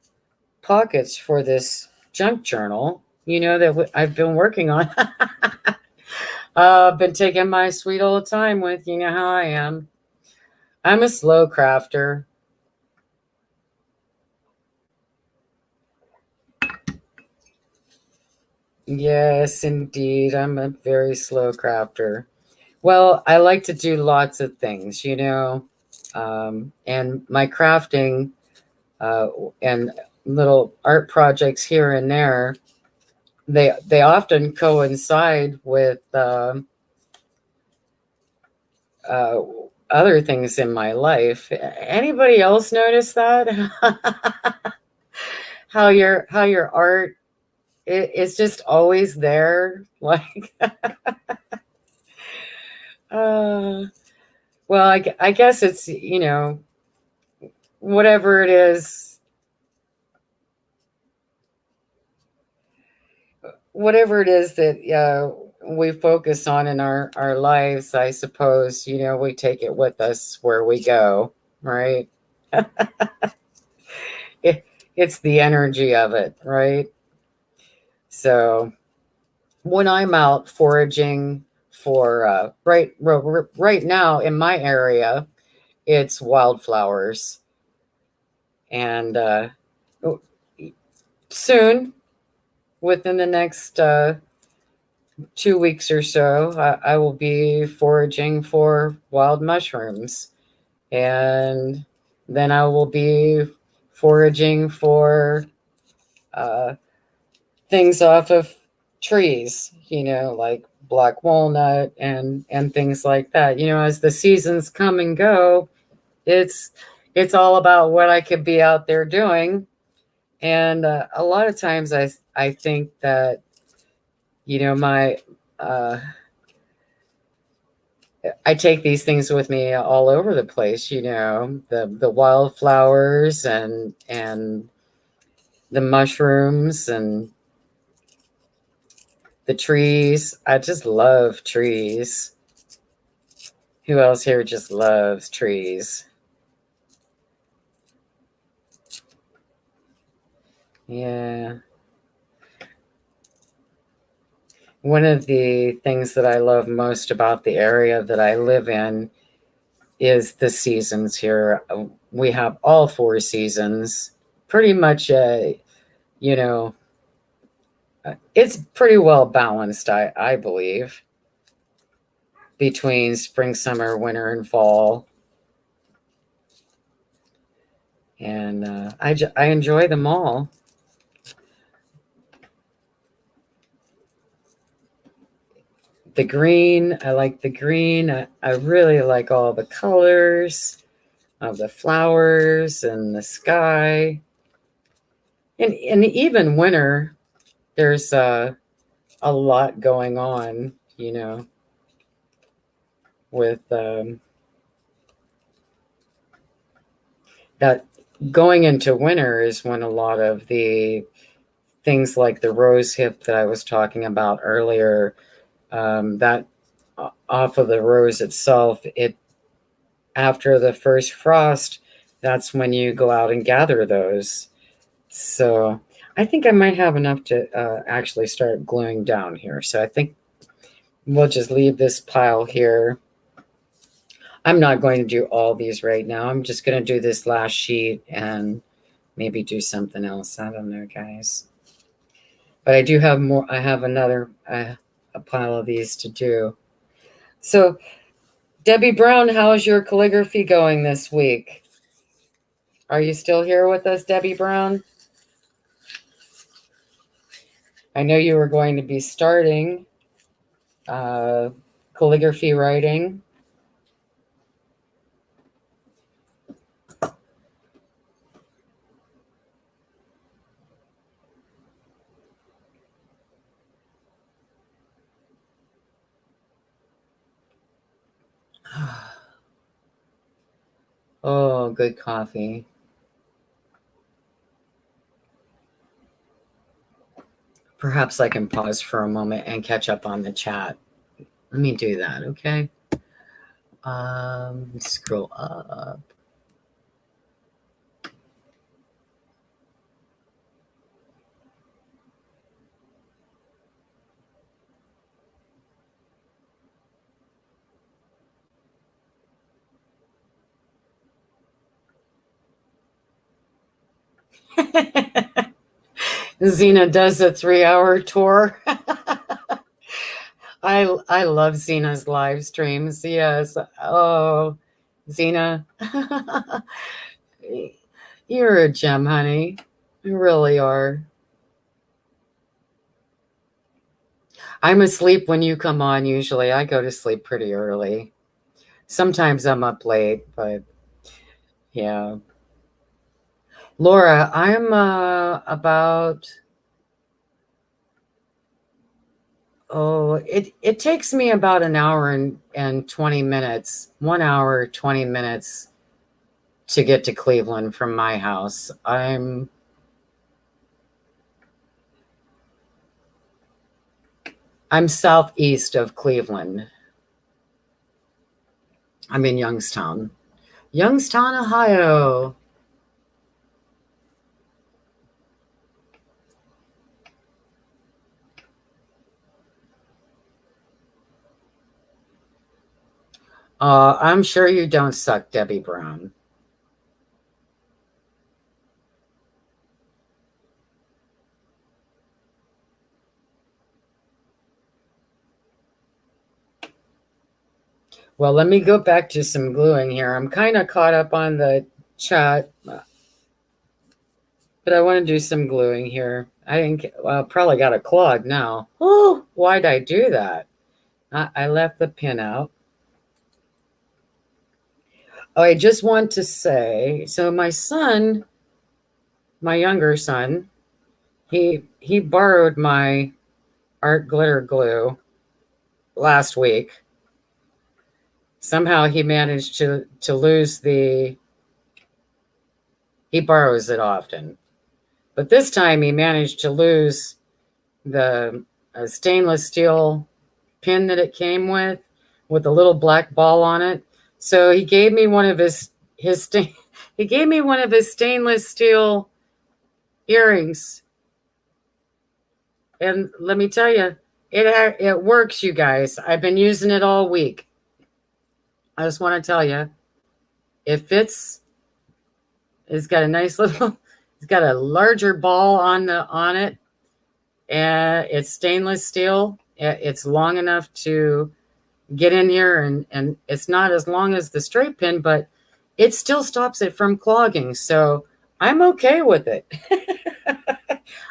pockets for this junk journal, that I've been working on. Been taking my sweet old time with, how I am. I'm a slow crafter. Yes, indeed. I'm a very slow crafter. Well, I like to do lots of things, and my crafting and little art projects here and there, they often coincide with uh, other things in my life. Anybody else notice that? how your art is just always there, like. uh, well, I guess it's whatever it is, that we focus on in our lives. I suppose we take it with us where we go, right? it, it's the energy of it, right? So when I'm out foraging for right now in my area, it's wildflowers, and soon, within the next 2 weeks or so, I will be foraging for wild mushrooms, and then I will be foraging for uh, things off of trees, like black walnut and things like that. As the seasons come and go, it's all about what I could be out there doing. And a lot of times I think that my I take these things with me all over the place, the wildflowers and the mushrooms and the trees. I just love trees. Who else here just loves trees? Yeah. One of the things that I love most about the area that I live in is the seasons here. We have all 4 seasons. Pretty much, it's pretty well balanced, I believe, between spring, summer, winter, and fall. And I enjoy them all. The green, I like the green. I really like all the colors of the flowers and the sky. And even winter, there's a lot going on, with that. Going into winter is when a lot of the things like the rose hip that I was talking about earlier, that off of the rose itself, it after the first frost, that's when you go out and gather those. So I think I might have enough to actually start gluing down here. So I think we'll just leave this pile here. I'm not going to do all these right now. I'm just going to do this last sheet and maybe do something else. I don't know, guys. But I do have more. I have another a pile of these to do. So, Debbie Brown, how's your calligraphy going this week? Are you still here with us, Debbie Brown? I know you were going to be starting calligraphy writing. Oh, good coffee. Perhaps I can pause for a moment and catch up on the chat. Let me do that, okay? Scroll up. Zena does a 3-hour tour. I love Zena's live streams. Yes. Oh, Zena. You're a gem, honey. You really are. I'm asleep when you come on usually. I go to sleep pretty early. Sometimes I'm up late, but yeah. Laura, I'm about it takes me about an hour and 20 minutes, 1 hour, 20 minutes to get to Cleveland from my house. I'm southeast of Cleveland. I'm in Youngstown, Ohio. I'm sure you don't suck, Debbie Brown. Well, let me go back to some gluing here. I'm kind of caught up on the chat, but I want to do some gluing here. I think probably got a clog now. Oh, why'd I do that? I left the pin out. Oh, I just want to say, so my son, my younger son, he borrowed my art glitter glue last week. Somehow he managed to lose he borrows it often. But this time he managed to lose the stainless steel pin that it came with a little black ball on it. So he gave me one of his he gave me one of his stainless steel earrings. And let me tell you, it works, you guys. I've been using it all week. I just want to tell you, it fits. It's got a nice little, it's got a larger ball on it. And it's stainless steel. It's long enough to get in here, and it's not as long as the straight pin, but it still stops it from clogging. So I'm okay with it.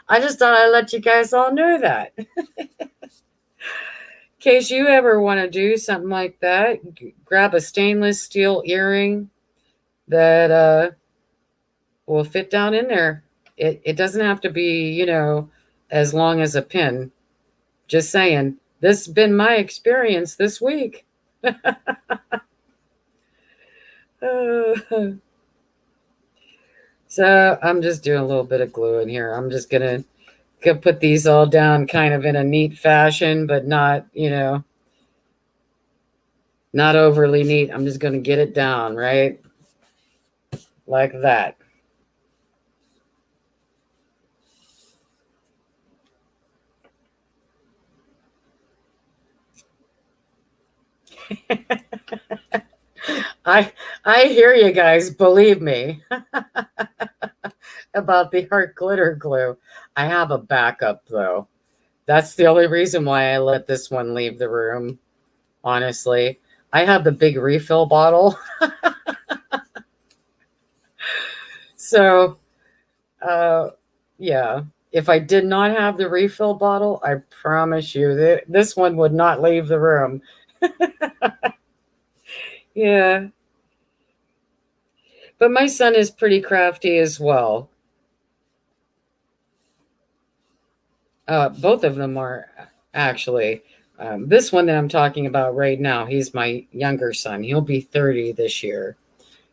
I just thought I'd let you guys all know that. In case you ever want to do something like that, grab a stainless steel earring that will fit down in there. It doesn't have to be, as long as a pin. Just saying. This has been my experience this week. So I'm just doing a little bit of glue in here. I'm just going to put these all down kind of in a neat fashion, but not, not overly neat. I'm just going to get it down, right? like that. I I hear you guys, believe me, about the heart glitter glue. I have a backup though. That's the only reason why I let this one leave the room, honestly. I have the big refill bottle. So, uh, yeah, if I did not have the refill bottle, I promise you that this one would not leave the room. Yeah, but my son is pretty crafty as well. Both of them are actually. This one that I'm talking about right now, he's my younger son. He'll be 30 this year,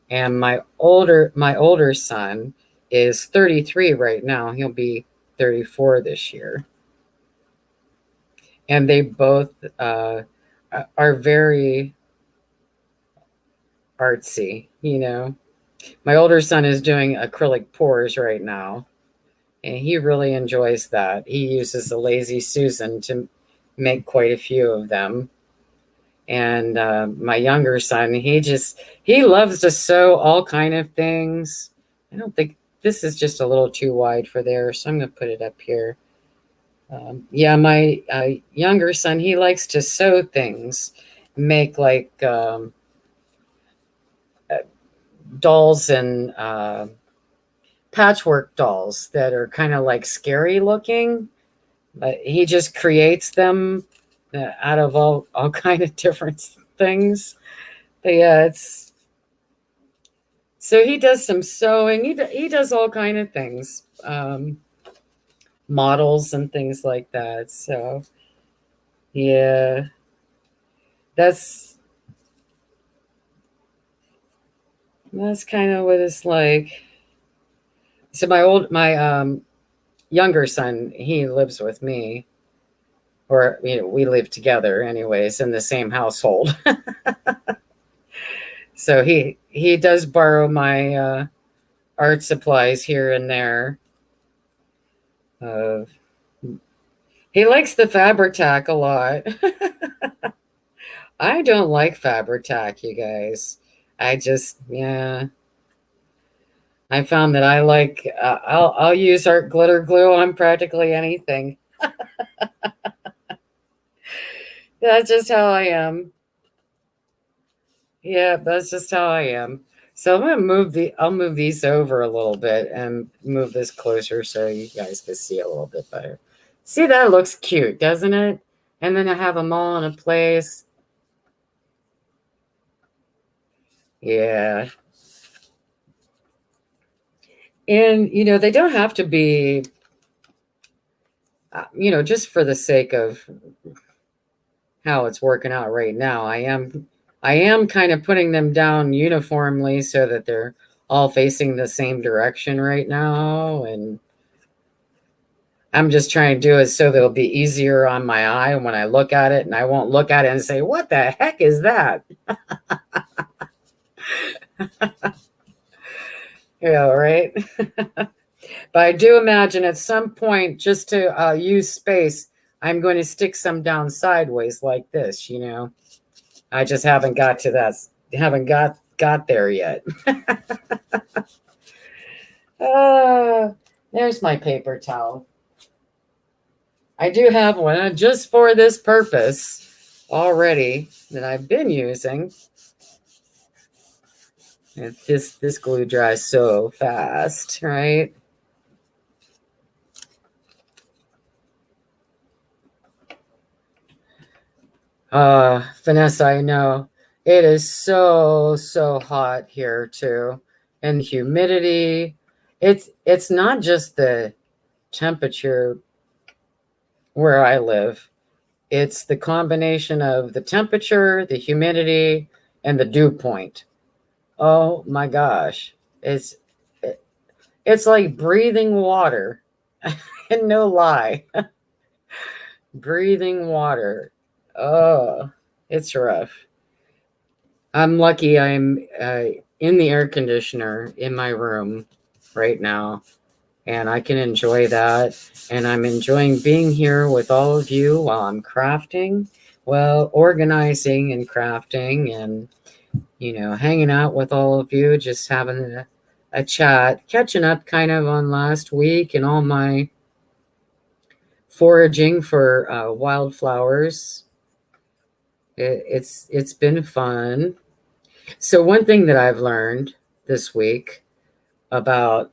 and my older son is 33 right now. He'll be 34 this year, and they both are very artsy. My older son is doing acrylic pours right now, and he really enjoys that. He uses a lazy Susan to make quite a few of them. And my younger son, he loves to sew all kind of things. I don't think this is just a little too wide for there, so I'm going to put it up here. Yeah, my younger son, he likes to sew things, make like uh, dolls and patchwork dolls that are kind of like scary looking, but he just creates them out of all kind of different things. But yeah, it's so he does some sewing. He does all kind of things, models and things like that. So yeah, that's that's kind of what it's like. So my younger son, he lives with me, or we live together anyways in the same household. So he does borrow my art supplies here and there. Uh, he likes the Fabri-Tac a lot. I don't like Fabri-Tac, you guys. Yeah. I found that I like. I'll use art glitter glue on practically anything. That's just how I am. Yeah, that's just how I am. So I'm gonna I'll move these over a little bit and move this closer so you guys can see a little bit better. See, that looks cute, doesn't it? And then I have them all in a place. Yeah. And they don't have to be just for the sake of how it's working out right now. I am kind of putting them down uniformly so that they're all facing the same direction right now, and I'm just trying to do it so that it'll be easier on my eye when I look at it, and I won't look at it and say, "What the heck is that?" Yeah, right. But I do imagine at some point, just to use space, I'm going to stick some down sideways like this. I just haven't got to that. Haven't got there yet. uh, there's my paper towel. I do have one just for this purpose already that I've been using. And this glue dries so fast, right? Vanessa, I know it is so hot here too, and humidity. It's not just the temperature where I live. It's the combination of the temperature, the humidity, and the dew point. Oh my gosh. It's like breathing water. And no lie. Breathing water. Oh, it's rough. I'm lucky. in the air conditioner in my room right now, and I can enjoy that. And I'm enjoying being here with all of you while I'm crafting, well, organizing and crafting, and hanging out with all of you, just having a chat, catching up kind of on last week and all my foraging for wildflowers. It's been fun. So one thing that I've learned this week about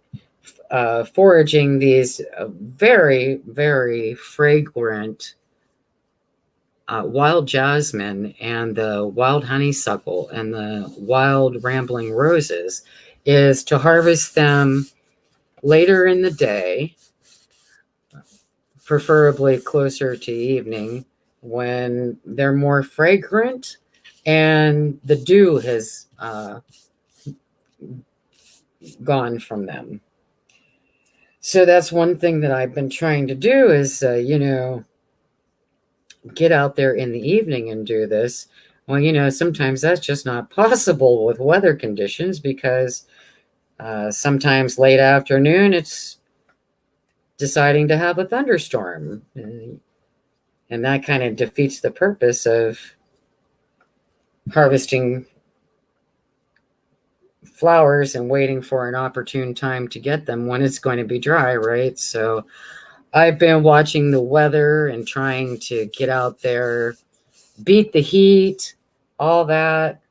foraging these very, very fragrant wild jasmine and the wild honeysuckle and the wild rambling roses is to harvest them later in the day, preferably closer to evening, when they're more fragrant and the dew has gone from them. So that's one thing that I've been trying to do is, get out there in the evening and do this. Well, sometimes that's just not possible with weather conditions because sometimes late afternoon it's deciding to have a thunderstorm. And that kind of defeats the purpose of harvesting flowers and waiting for an opportune time to get them when it's going to be dry, right? So I've been watching the weather and trying to get out there, beat the heat, all that.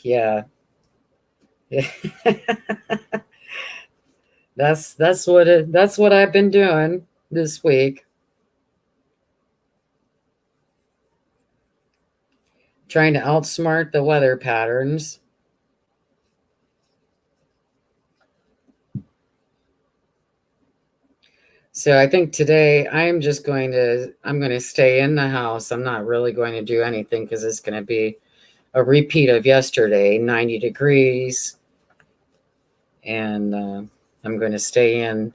Yeah. that's what I've been doing this week. Trying to outsmart the weather patterns. So I think today I'm going to stay in the house. I'm not really going to do anything because it's going to be a repeat of yesterday, 90 degrees. And I'm going to stay in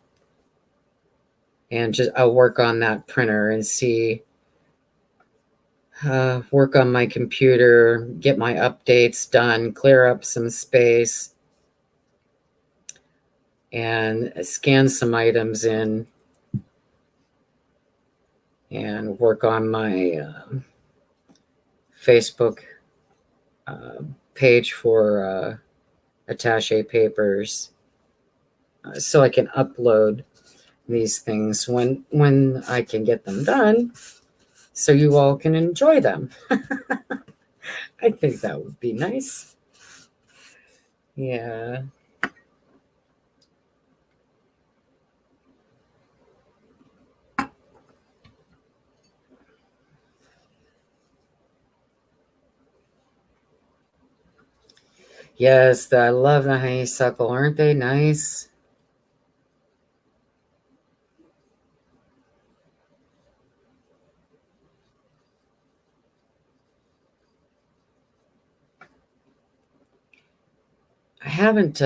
and I'll work on that printer and work on my computer, get my updates done, clear up some space, and scan some items in and work on my Facebook page for attache papers so I can upload these things when I can get them done so you all can enjoy them. I think that would be nice. Yeah. Yes, I love the honeysuckle. Aren't they nice? I haven't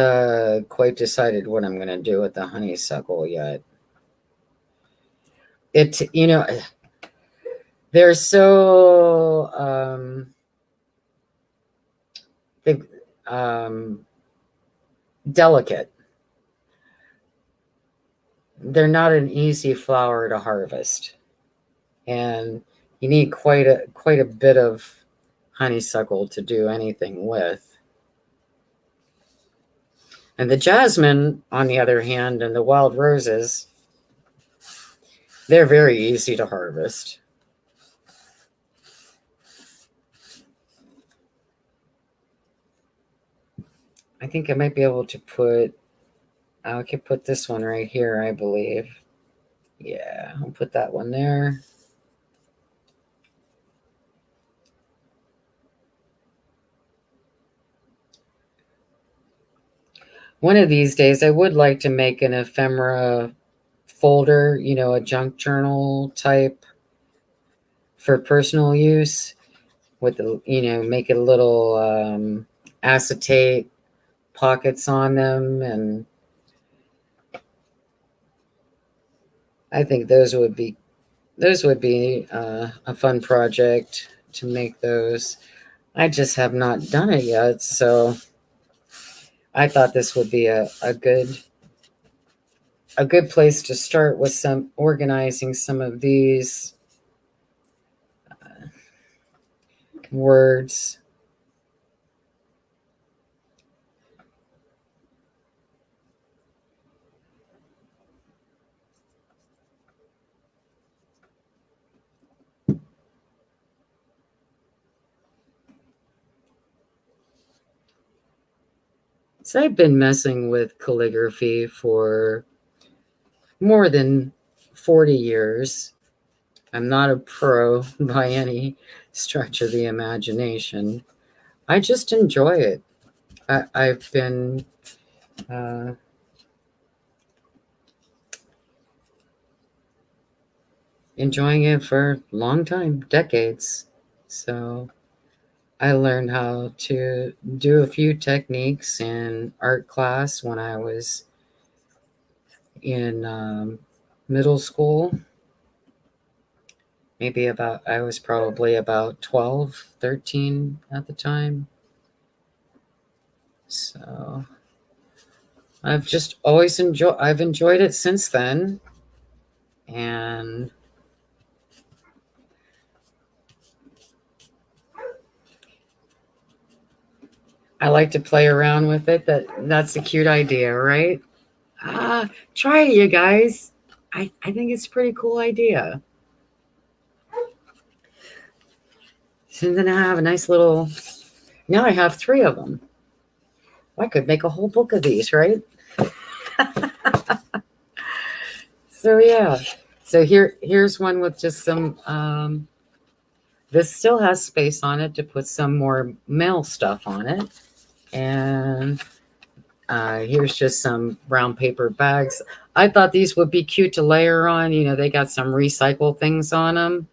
quite decided what I'm going to do with the honeysuckle yet. They're so delicate. They're not an easy flower to harvest, and you need quite a bit of honeysuckle to do anything with. And the jasmine, on the other hand, and the wild roses, they're very easy to harvest. I think I might be able to I could put this one right here, I believe. Yeah, I'll put that one there. One of these days, I would like to make an ephemera folder, a junk journal type for personal use with, make it a little acetate pockets on them. And I think those would be a fun project to make those. I just have not done it yet. So I thought this would be a good place to start with some organizing some of these words. So I've been messing with calligraphy for more than 40 years. I'm not a pro by any stretch of the imagination. I just enjoy it. I've been uh, enjoying it for a long time, decades. So I learned how to do a few techniques in art class when I was in middle school. I was probably about 12, 13 at the time. So I've enjoyed it since then. And I like to play around with it. That's a cute idea, right? Try it, you guys. I think it's a pretty cool idea. And then I have a nice little. Now I have 3 of them. I could make a whole book of these, right? So yeah. So here's one with just some. This still has space on it to put some more mail stuff on it, and here's just some brown paper bags. I thought these would be cute to layer on. You know, they got some recycle things on them,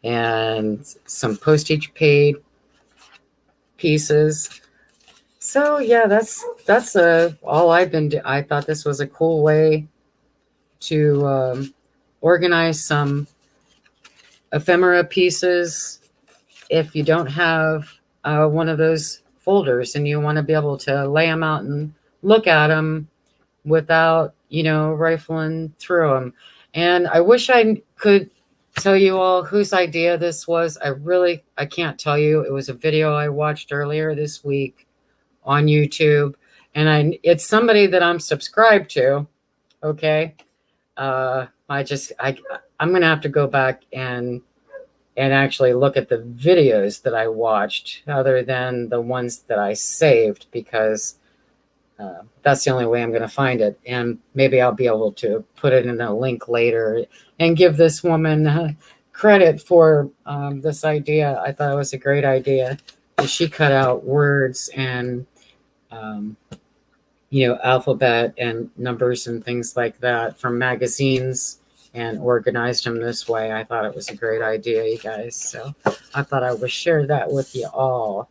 and some postage paid pieces. So yeah, that's all I've been doing. I thought this was a cool way to organize some ephemera pieces. If you don't have one of those folders and you want to be able to lay them out and look at them without, rifling through them. And I wish I could tell you all whose idea this was. I can't tell you. It was a video I watched earlier this week on YouTube, and it's somebody that I'm subscribed to. Okay. I'm going to have to go back and actually look at the videos that I watched other than the ones that I saved, because that's the only way I'm going to find it. And maybe I'll be able to put it in a link later and give this woman credit for this idea. I thought it was a great idea. She cut out words and, alphabet and numbers and things like that from magazines and organized them this way. I thought it was a great idea, you guys. So I thought I would share that with you all.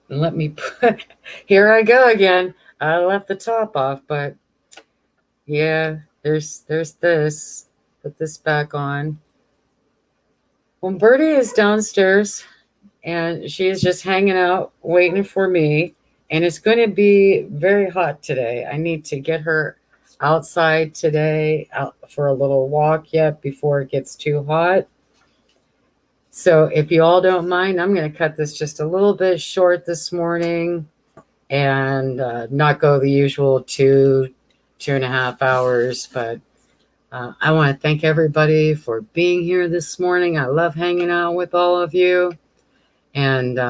And let me put, here I go again. I left the top off, but yeah, there's this. Put this back on. When Birdie is downstairs and she is just hanging out, waiting for me, and it's going to be very hot today. I need to get her outside today out for a little walk yet before it gets too hot. So if you all don't mind, I'm going to cut this just a little bit short this morning and not go the usual 2.5 hours. But I want to thank everybody for being here this morning. I love hanging out with all of you. And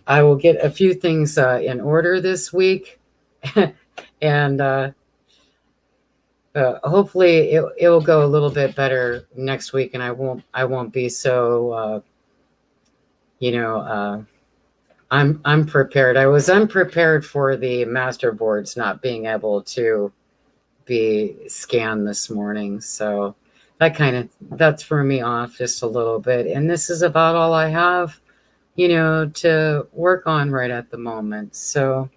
I will get a few things in order this week. And hopefully it will go a little bit better next week, and I won't be so I'm prepared. I was unprepared for the master boards not being able to be scanned this morning, so that threw me off just a little bit. And this is about all I have to work on right at the moment. So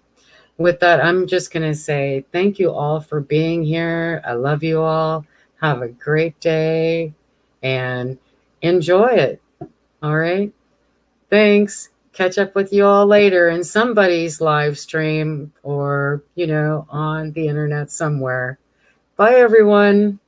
with that, I'm just going to say thank you all for being here. I love you all. Have a great day. And enjoy it. All right. Thanks. Catch up with you all later in somebody's live stream or, on the internet somewhere. Bye, everyone.